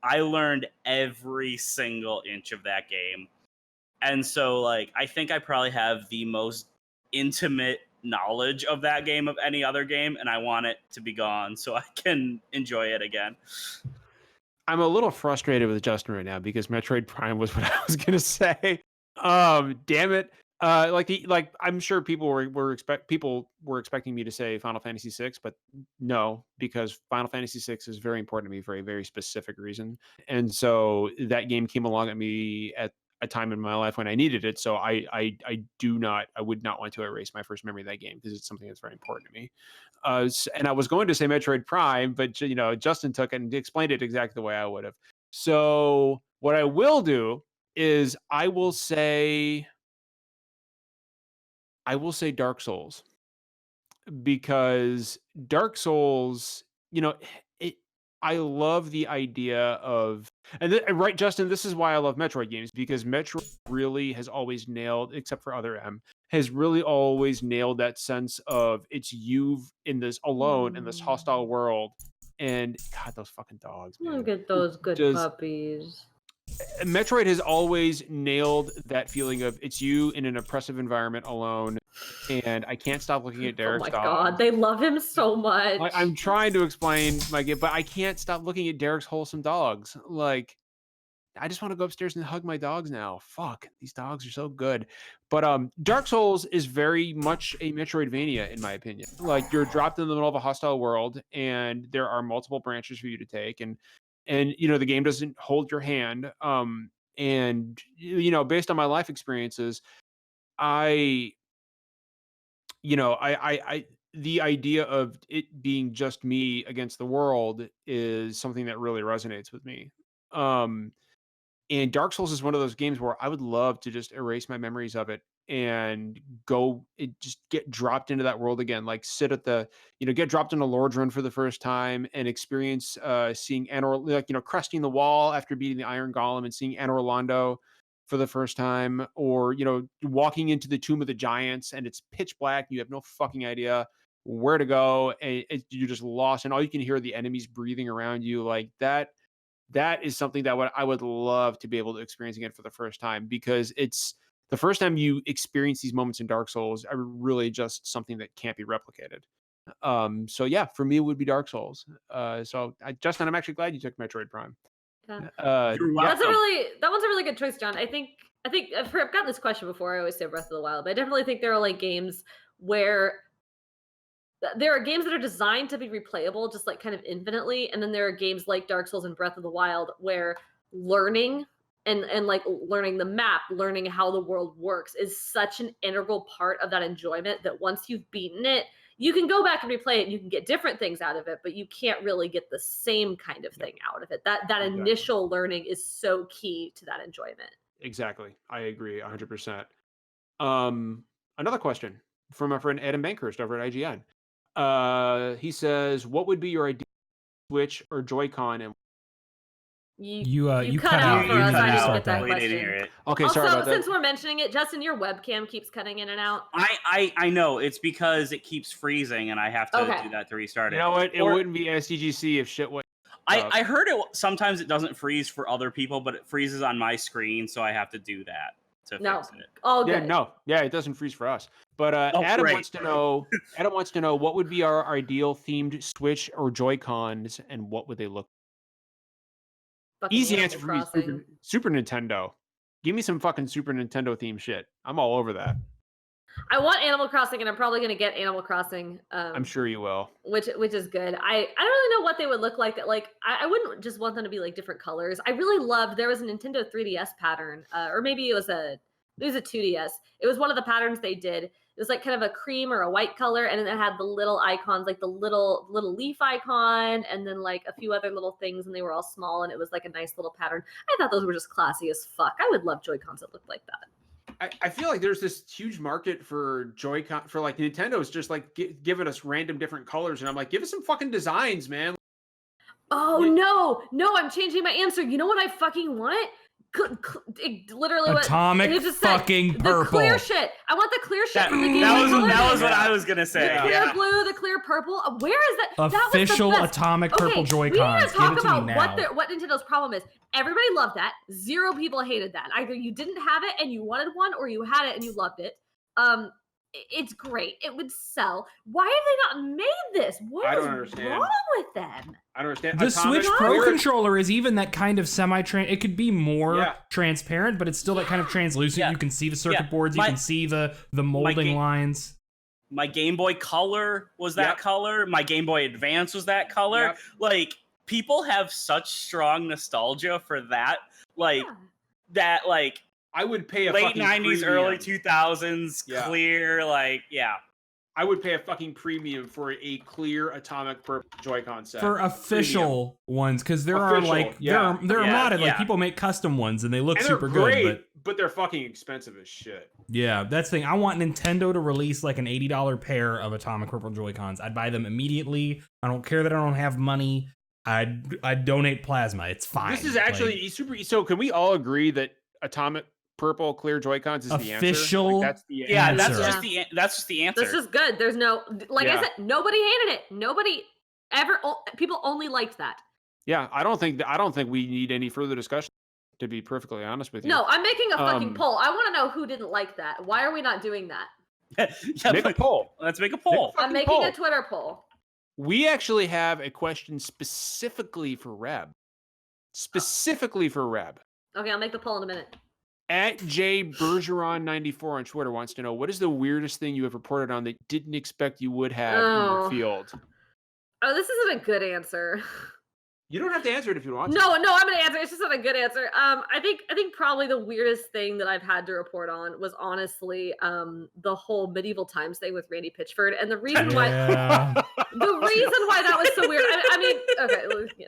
I learned every single inch of that game, and so like I think I probably have the most intimate knowledge of that game of any other game, and I want it to be gone so I can enjoy it again. I'm a little frustrated with Justin right now because Metroid Prime was what I was gonna say. Damn it. I'm sure people were expecting me to say Final Fantasy VI, but no, because Final Fantasy VI is very important to me for a very specific reason. And so that game came along at me at a time in my life when I needed it. So I would not want to erase my first memory of that game because it's something that's very important to me. And I was going to say Metroid Prime, but you know, Justin took it and explained it exactly the way I would have. So what I will do is I will say Dark Souls, because Dark Souls, you know, I love the idea of, right, Justin, this is why I love Metroid games, because Metroid really has always nailed, except for Other M, has really always nailed that sense of it's you in this alone in this hostile world. And God, those fucking dogs, man. Look at those good puppies. Metroid has always nailed that feeling of it's you in an oppressive environment alone, and I can't stop looking at Derek's dog. Oh my God, they love him so much. I'm trying to explain my game, but I can't stop looking at Derek's wholesome dogs. Like, I just want to go upstairs and hug my dogs now. Fuck, these dogs are so good. But Dark Souls is very much a Metroidvania, in my opinion. Like, you're dropped in the middle of a hostile world, and there are multiple branches for you to take, and you know, the game doesn't hold your hand. And you know, based on my life experiences, I the idea of it being just me against the world is something that really resonates with me. And Dark Souls is one of those games where I would love to just erase my memories of it and just get dropped into that world again. Like get dropped into Lordran for the first time and experience seeing Anor, like, you know, cresting the wall after beating the Iron Golem and seeing Anor Londo for the first time, or, you know, walking into the Tomb of the Giants and it's pitch black. You have no fucking idea where to go. And you're just lost, and all you can hear are the enemies breathing around you. Like that is something that I would love to be able to experience again for the first time, because it's the first time you experience these moments in Dark Souls are really just something that can't be replicated. So yeah, for me it would be Dark Souls. Justin, I'm actually glad you took Metroid Prime. Yeah. You're yeah. That one's a really good choice, John. I think I've gotten this question before. I always say Breath of the Wild, but I definitely think there are like games where there are games that are designed to be replayable just like kind of infinitely, and then there are games like Dark Souls and Breath of the Wild where learning and like learning the map, learning how the world works is such an integral part of that enjoyment that once you've beaten it, you can go back and replay it and you can get different things out of it, but you can't really get the same kind of thing out of it. That Exactly. initial learning is so key to that enjoyment. Exactly. I agree 100%. Another question from our friend Adam Bankhurst over at IGN. He says, what would be your ideal Switch or Joy-Con? And You cut out for us. I didn't get that We didn't question. hear it. okay, sorry Also, about that. since we're mentioning it, Justin, your webcam keeps cutting in and out. I know it's because it keeps freezing and I have to Okay. do that to restart it. You know what? It Or- wouldn't be SDGC if shit went. I heard it sometimes it doesn't freeze for other people, but it freezes on my screen, so I have to do that to No. fix it. All Yeah, good. no, yeah, it doesn't freeze for us. But Oh, Adam great. wants to know. Adam wants to know what would be our ideal themed Switch or Joy-Cons, and what would they look? Fucking Easy Animal answer for me. Crossing. Super Nintendo. Give me some fucking Super Nintendo themed shit. I'm all over that. I want Animal Crossing, and I'm probably gonna get Animal Crossing. I'm sure you will. Which is good. I don't really know what they would look like. That like I wouldn't just want them to be like different colors. I really loved there was a Nintendo 3DS pattern, or maybe it was a 2DS. It was one of the patterns they did. It was like kind of a cream or a white color, and then it had the little icons, like the little leaf icon, and then like a few other little things, and they were all small, and it was like a nice little pattern. I thought those were just classy as fuck. I would love Joy-Cons that looked like that. I feel like there's this huge market for Joy-Con, for like Nintendo's just like giving us random different colors, and I'm like, give us some fucking designs, man. Oh Yeah. no, I'm changing my answer. You know what I fucking want? Literally Atomic what it just said. fucking The purple. clear shit. I want the clear shit from the Game That Boy was Color. that was what I was gonna say. The clear Yeah. blue, the clear purple. Where is that? That was the Official best. atomic purple Okay, Joy-Cons. we need to Give talk it to me about now. what Nintendo's problem is. Everybody loved that. 0 people hated that. Either you didn't have it and you wanted one, or you had it and you loved it. It's great. It would sell. Why have they not made this? What I is don't understand. wrong with them? I don't understand. The Atomic Switch Pro Clear- controller is even that kind of it could be more Yeah. transparent, but it's still that kind of translucent. Yeah. You can see the circuit Yeah. boards, you can see the molding game- lines. My Game Boy Color was that Yep. color. My Game Boy Advance was that color. Yep. Like people have such strong nostalgia for that. Like Yeah. that. Like I would pay a late fucking 90s, premium. early 2000s, Yeah. clear. Like yeah. I would pay a fucking premium for a clear atomic purple Joy-Con set. For official ones, because there are Official, like yeah. they're Yeah, modded. Like yeah. people make custom ones and they look and they're super great, good. but they're fucking expensive as shit. But yeah, that's the thing. I want Nintendo to release like an $80 pair of atomic purple Joy-Cons. I'd buy them immediately. I don't care that I don't have money. I'd donate plasma. It's fine. This is actually super. So can we all agree that atomic purple clear Joy-Cons is the answer? Official- Like, that's the Yeah, Answer. that's just the answer. This is good. There's no I Yeah. said, nobody hated it. Nobody ever. People only liked that. Yeah, I don't think we need any further discussion. To be perfectly honest with you. No, I'm making a fucking Um, poll. I want to know who didn't like that. Why are we not doing that? Yeah, Make a but- poll. Let's make a poll. I'm Fucking making poll. a Twitter poll. We actually have a question specifically for Reb. Specifically for Reb. Okay, I'll make the poll in a minute. At jbergeron94 on Twitter wants to know, what is the weirdest thing you have reported on that didn't expect you would have in your Oh. field? Oh, this isn't a good answer. You don't have to answer it if you want to. No, I'm gonna answer. It's just not a good answer. I think probably the weirdest thing that I've had to report on was honestly the whole medieval times thing with Randy Pitchford, and the reason why Yeah. that was so weird. I mean, okay.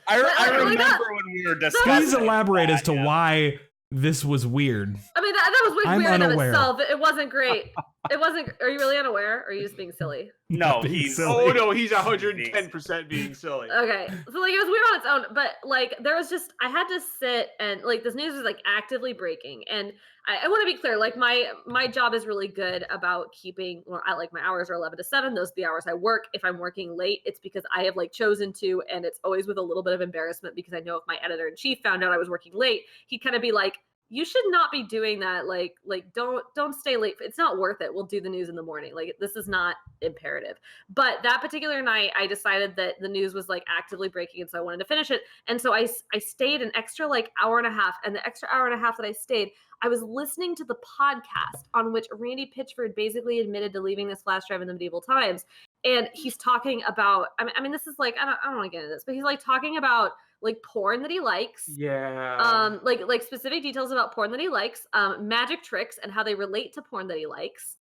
I Like, remember when we were discussing. Please elaborate as to yeah. why this was weird. I mean, that was I'm weird unaware. in itself. It wasn't great. It wasn't. Are you really unaware? Or are you just being silly? No, Being he's silly. Oh no, he's 110% being silly. Okay, so like it was weird on its own, but like there was just I had to sit and like this news was like actively breaking, and I want to be clear, like my job is really good about keeping. Well, I like my hours are 11 to 7. Those are the hours I work. If I'm working late, it's because I have like chosen to, and it's always with a little bit of embarrassment because I know if my editor in chief found out I was working late, he'd kind of be like, you should not be doing that. Like don't stay late. It's not worth it. We'll do the news in the morning. Like this is not imperative. But that particular night, I decided that the news was like actively breaking, and so I wanted to finish it. And so I stayed an extra like hour and a half, and the extra hour and a half that I stayed, I was listening to the podcast on which Randy Pitchford basically admitted to leaving this flash drive in the medieval times. And he's talking about, I mean, this is like, I don't want to get into this, but he's like talking about like porn that he likes. Yeah. Like specific details about porn that he likes, magic tricks and how they relate to porn that he likes.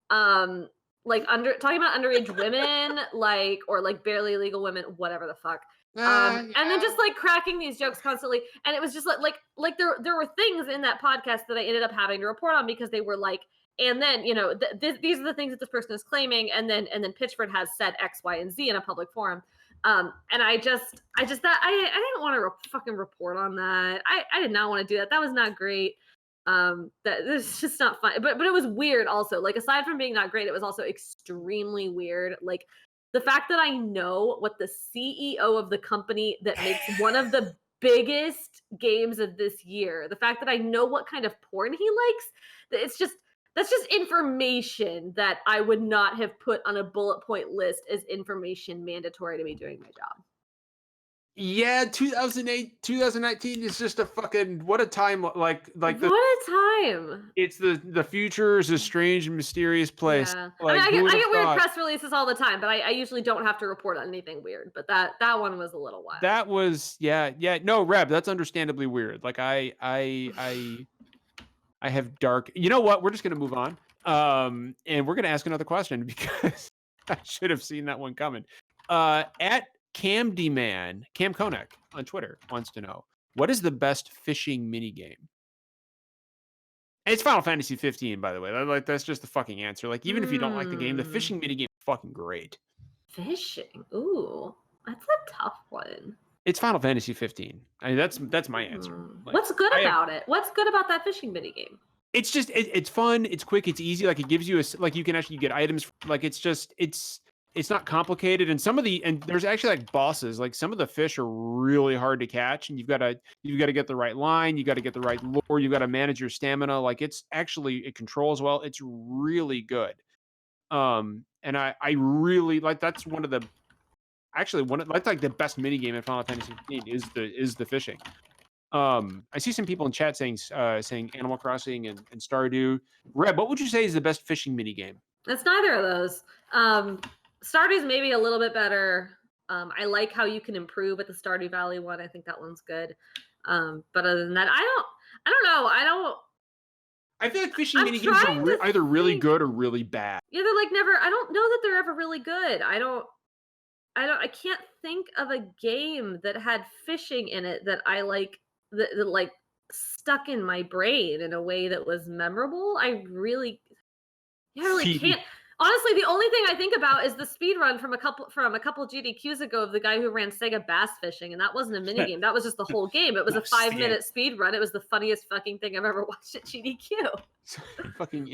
Like talking about underage women, like, or like barely legal women, whatever the fuck. And then just like cracking these jokes constantly. And it was just like there were things in that podcast that I ended up having to report on because they were like, and then, you know, these are the things that this person is claiming. And then Pitchford has said X, Y, and Z in a public forum. And I just I didn't want to fucking report on that. I did not want to do that. That was not great. That this just not fun. But it was weird also. Like aside from being not great, it was also extremely weird. Like the fact that I know what the CEO of the company that makes one of the biggest games of this year, the fact that I know what kind of porn he likes, that's just information that I would not have put on a bullet point list as information mandatory to be doing my job. Yeah, 2008, 2019 is just a fucking what a time. Like what a time. It's the future is a strange and mysterious place. Yeah. Like, I get weird press releases all the time, but I usually don't have to report on anything weird. But that one was a little wild. That was yeah. No, Reb, that's understandably weird. Like I have dark. You know what? We're just gonna move on. And we're gonna ask another question because I should have seen that one coming. At Cam Konek on Twitter wants to know, what is the best fishing minigame? It's Final Fantasy 15, by the way. Like that's just the fucking answer. Like even if you don't like the game, the fishing minigame is fucking great. Fishing? Ooh, that's a tough one. It's Final Fantasy 15. I mean, that's my answer. Like, what's good about it? What's good about that fishing minigame? It's just it's fun. It's quick. It's easy. Like it gives you you can actually get items. Like it's not complicated. And there's actually like bosses. Like some of the fish are really hard to catch, and you've got to get the right line. You got to get the right lure. You got to manage your stamina. Like it controls well. It's really good. And I really like that's one of the. Actually, that's like the best minigame in Final Fantasy 15 is the fishing. I see some people in chat saying Animal Crossing and Stardew. Reb, what would you say is the best fishing minigame? It's neither of those. Stardew's maybe a little bit better. I like how you can improve at the Stardew Valley one. I think that one's good. But other than that, I don't know. I feel like fishing minigames are either really good or really bad. Yeah, they're like never. I don't know that they're ever really good. I can't think of a game that had fishing in it that I like that like stuck in my brain in a way that was memorable. I really can't. Honestly, the only thing I think about is the speed run from a couple GDQs ago of the guy who ran Sega Bass Fishing, and that wasn't a minigame. That was just the whole game. It was a 5-minute speed run. It was the funniest fucking thing I've ever watched at GDQ.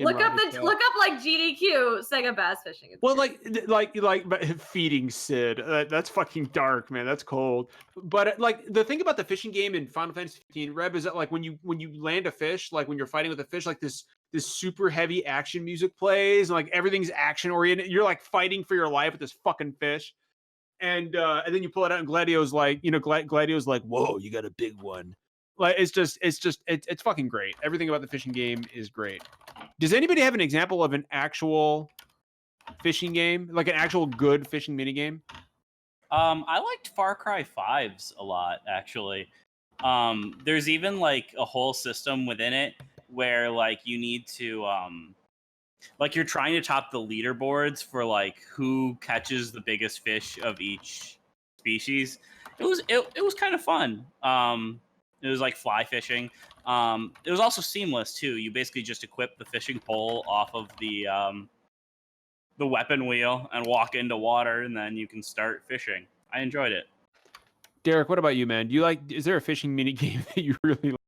Look up like GDQ Sega Bass Fishing. It's well, like feeding Sid. That's fucking dark, man. That's cold. But like the thing about the fishing game in Final Fantasy 15, Reb, is that like when you land a fish, like when you're fighting with a fish, like this super heavy action music plays, and like everything's action oriented. You're like fighting for your life with this fucking fish, and then you pull it out, and Gladio's like, Gladio's like, whoa, you got a big one. Like it's fucking great. Everything about the fishing game is great. Does anybody have an example of an actual fishing game, like an actual good fishing minigame? I liked Far Cry 5's a lot, actually. There's even like a whole system within it where like you need to like you're trying to top the leaderboards for like who catches the biggest fish of each species. It was kind of fun. It was like fly fishing. It was also seamless too. You basically just equip the fishing pole off of the weapon wheel and walk into water, and then you can start fishing. I enjoyed it. Derek, what about you, man? Is there a fishing minigame that you really like?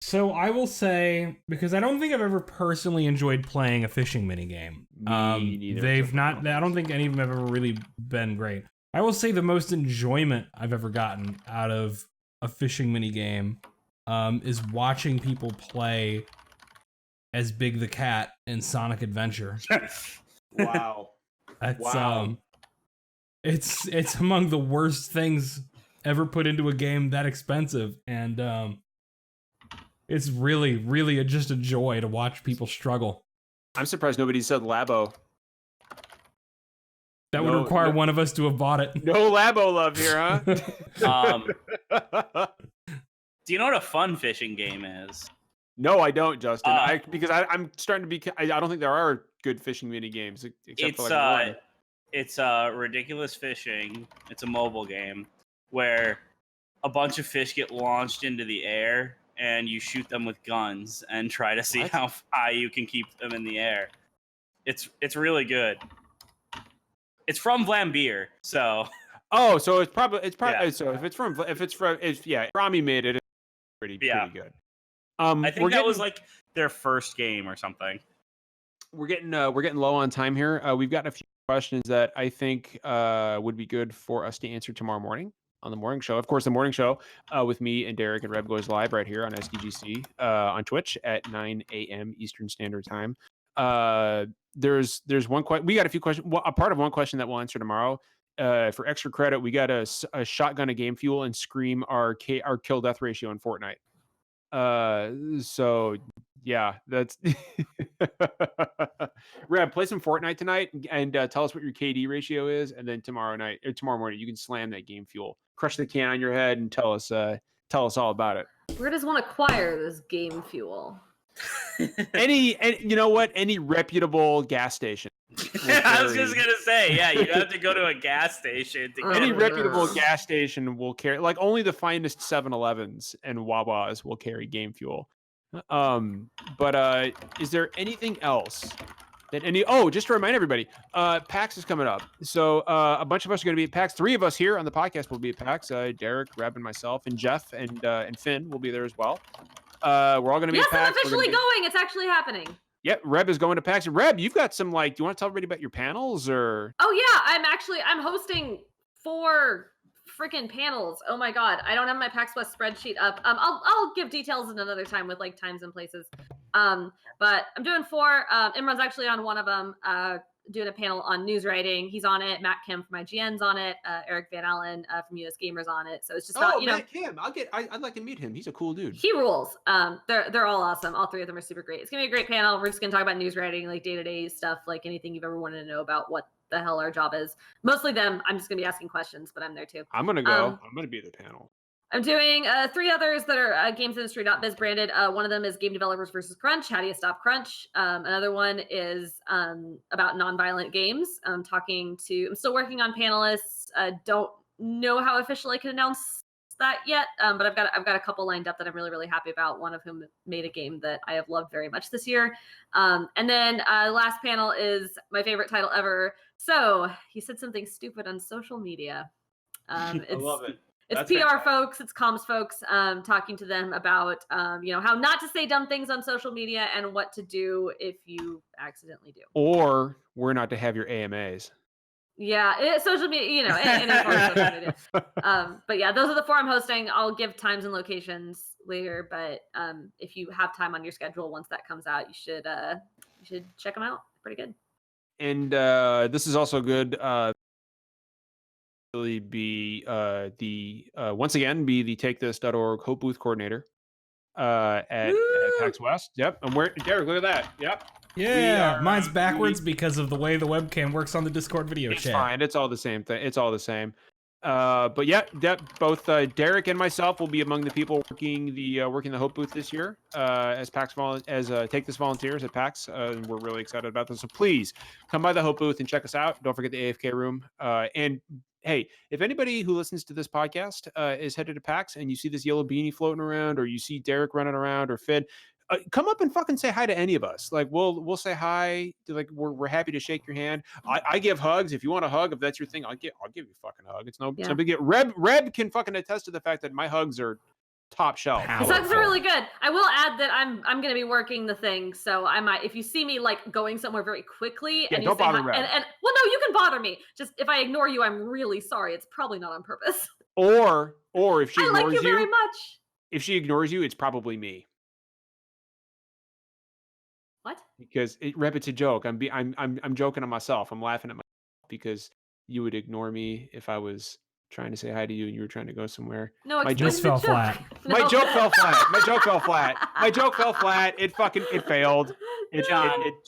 So I will say, because I don't think I've ever personally enjoyed playing a fishing minigame. Me neither. I don't think any of them have ever really been great. I will say the most enjoyment I've ever gotten out of a fishing mini game is watching people play as Big the Cat in Sonic Adventure. Wow. That's Wow. it's among the worst things ever put into a game that expensive, and it's really just a joy to watch people struggle. I'm surprised nobody said Labo. That would require one of us to have bought it. No Labo love here, huh? Do you know what a fun fishing game is? No, I don't, Justin. Because I'm starting to be. I don't think there are good fishing mini games except for like one. It's Ridiculous Fishing. It's a mobile game where a bunch of fish get launched into the air and you shoot them with guns and try to see how high you can keep them in the air. It's really good. It's from Vlambeer, so. Oh, so it's probably Yeah. so if Rami made it, it's pretty good. I think that was like their first game or something. We're getting low on time here. We've got a few questions that I think would be good for us to answer tomorrow morning on the morning show. Of course, the morning show with me and Derek and Reb goes live right here on SDGC on Twitch at 9 a.m. Eastern Standard Time. There's one question. We got a few questions. Well, a part of one question that we'll answer tomorrow. For extra credit, we got a shotgun, a game fuel, and scream our kill death ratio in Fortnite. So yeah, that's Reb, play some Fortnite tonight and tell us what your KD ratio is, and then tomorrow morning you can slam that game fuel, crush the can on your head, and tell us all about it. Where does one acquire this game fuel? Any reputable gas station. I was just gonna say, yeah, you have to go to a gas station to get any reputable gas station will carry, like, only the finest 7-Elevens and Wawas will carry game fuel. But is there anything else that just to remind everybody, PAX is coming up. So a bunch of us are going to be at PAX. 3 of us here on the podcast will be at PAX. Derek, Reb, and myself, and Jeff and Finn will be there as well. We're all going to be at PAX. I'm officially going. It's actually happening. Yep, Reb is going to PAX. Reb, you've got some, like, do you want to tell everybody about your panels or? Oh yeah, I'm hosting 4 freaking panels. Oh my god, I don't have my PAX West spreadsheet up. I'll give details in another time with like times and places. But I'm doing 4. Imran's actually on one of them. Doing a panel on news writing. He's on it. Matt Kim from IGN's on it. Eric Van Allen from US Gamers on it. So it's just about, Matt Kim. I'd like to meet him. He's a cool dude. He rules. They're all awesome. All 3 of them are super great. It's gonna be a great panel. We're just gonna talk about news writing, like day-to-day stuff, like anything you've ever wanted to know about what the hell our job is. Mostly them. I'm just gonna be asking questions, but I'm there too. I'm gonna go. I'm gonna be at the panel. I'm doing 3 others that are gamesindustry.biz branded. One of them is Game Developers versus Crunch. How do you stop crunch? Another one is about nonviolent games. I'm still working on panelists. Don't know how official I can announce that yet, but I've got a couple lined up that I'm really, really happy about. One of whom made a game that I have loved very much this year. And then last panel is my favorite title ever. So he said something stupid on social media. I love it. It's That's PR fantastic. folks, it's comms folks, talking to them about, how not to say dumb things on social media and what to do if you accidentally do. Or we're not to have your AMAs. Yeah, social media, any form of social media. But yeah, those are the 4 I'm hosting. I'll give times and locations later, but if you have time on your schedule once that comes out, you should check them out. Pretty good. And this is also good. Be once again be the takethis.org Hope Booth coordinator at PAX West. Yep. And Derek, look at that. Yep. Yeah, mine's backwards because of the way the webcam works on the Discord video chat. It's fine. It's all the same thing. It's all the same. But yeah, both Derek and myself will be among the people working the Hope Booth this year as Take This volunteers at PAX. And we're really excited about this. So please come by the Hope Booth and check us out. Don't forget the AFK room. And hey, if anybody who listens to this podcast is headed to PAX and you see this yellow beanie floating around, or you see Derek running around, or Finn, come up and fucking say hi to any of us. Like we'll say hi. Like we're happy to shake your hand. I give hugs. If you want a hug, if that's your thing, I'll give you a fucking hug. It's no big deal. Reb can fucking attest to the fact that my hugs are top shelf. His hugs are really good. I will add that I'm going to be working the thing, so I might, if you see me like going somewhere very quickly and you don't say bother hi, Reb. and well, no, you can bother me. Just if I ignore you, I'm really sorry. It's probably not on purpose. Or Or if she I ignores like you very much. if she ignores you, it's probably me. What? Because it's a joke. I'm joking on myself. I'm laughing at myself because you would ignore me if I was trying to say hi to you and you were trying to go somewhere. No, My explain This the fell joke. flat. My No. joke fell flat. My joke fell flat. My joke fell flat. It failed.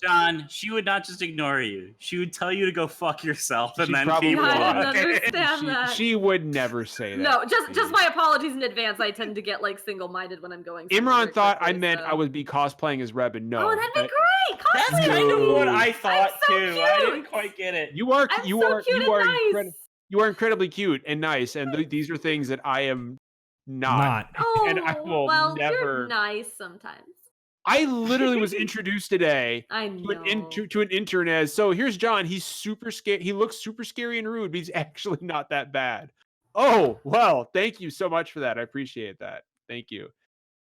John, she would not just ignore you. She would tell you to go fuck yourself and She then probably keep would. I didn't walking. understand that. She would never say that. No, to just me. my apologies in advance. I tend to get like single-minded when I'm going. somewhere Imran very thought I quickly, meant so- I would be cosplaying as Reb, and no. Oh, that'd be that- great. That's Cosplay kind of me. what I thought so too. I didn't cute. quite get it. You are I'm you so are cute you and are nice. you are incredibly cute and nice, and these are things that I am not. Oh, And I will well, never. you're nice sometimes. I literally was introduced today I to know. to an intern as, so here's John. He's super scary. He looks super scary and rude, but he's actually not that bad. Oh, well, thank you so much for that. I appreciate that. Thank you.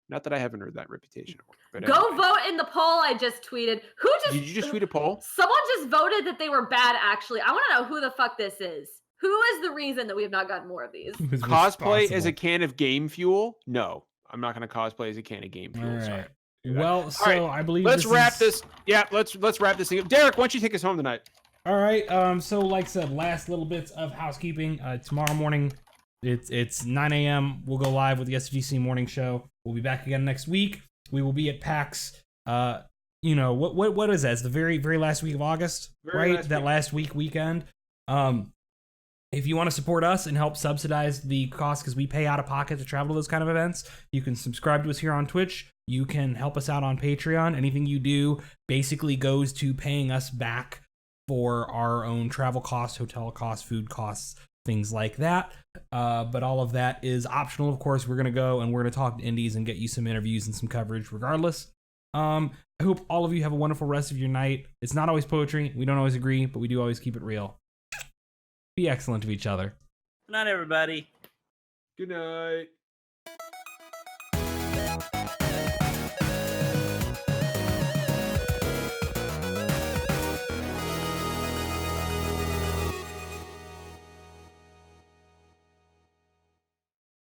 Not that I haven't heard that reputation. But Go anyway. vote in the poll I just tweeted. Who just Did you just tweet a poll? Someone just voted that they were bad. Actually, I want to know who the fuck this is. Who is the reason that we have not gotten more of these? Who's Cosplay as a responsible? can of game fuel? No, I'm not going to cosplay as a can of game fuel. All Sorry. right. Well, so right, I believe Let's wrap is- this. Yeah, let's wrap this thing up. Derek, why don't you take us home tonight? All right. So like I said, last little bits of housekeeping. Tomorrow morning, it's 9 a.m. We'll go live with the SDGC morning show. We'll be back again next week. We will be at PAX. You know what is that? It's the very last week of August, Very right? last That week. last weekend. If you want to support us and help subsidize the cost, because we pay out of pocket to travel to those kind of events, you can subscribe to us here on Twitch. You can help us out on Patreon. Anything you do basically goes to paying us back for our own travel costs, hotel costs, food costs, things like that. But all of that is optional, of course. We're going to go and we're going to talk to indies and get you some interviews and some coverage regardless. I hope all of you have a wonderful rest of your night. It's not always poetry. We don't always agree, but we do always keep it real. Be excellent to each other. Good night, everybody. Good night.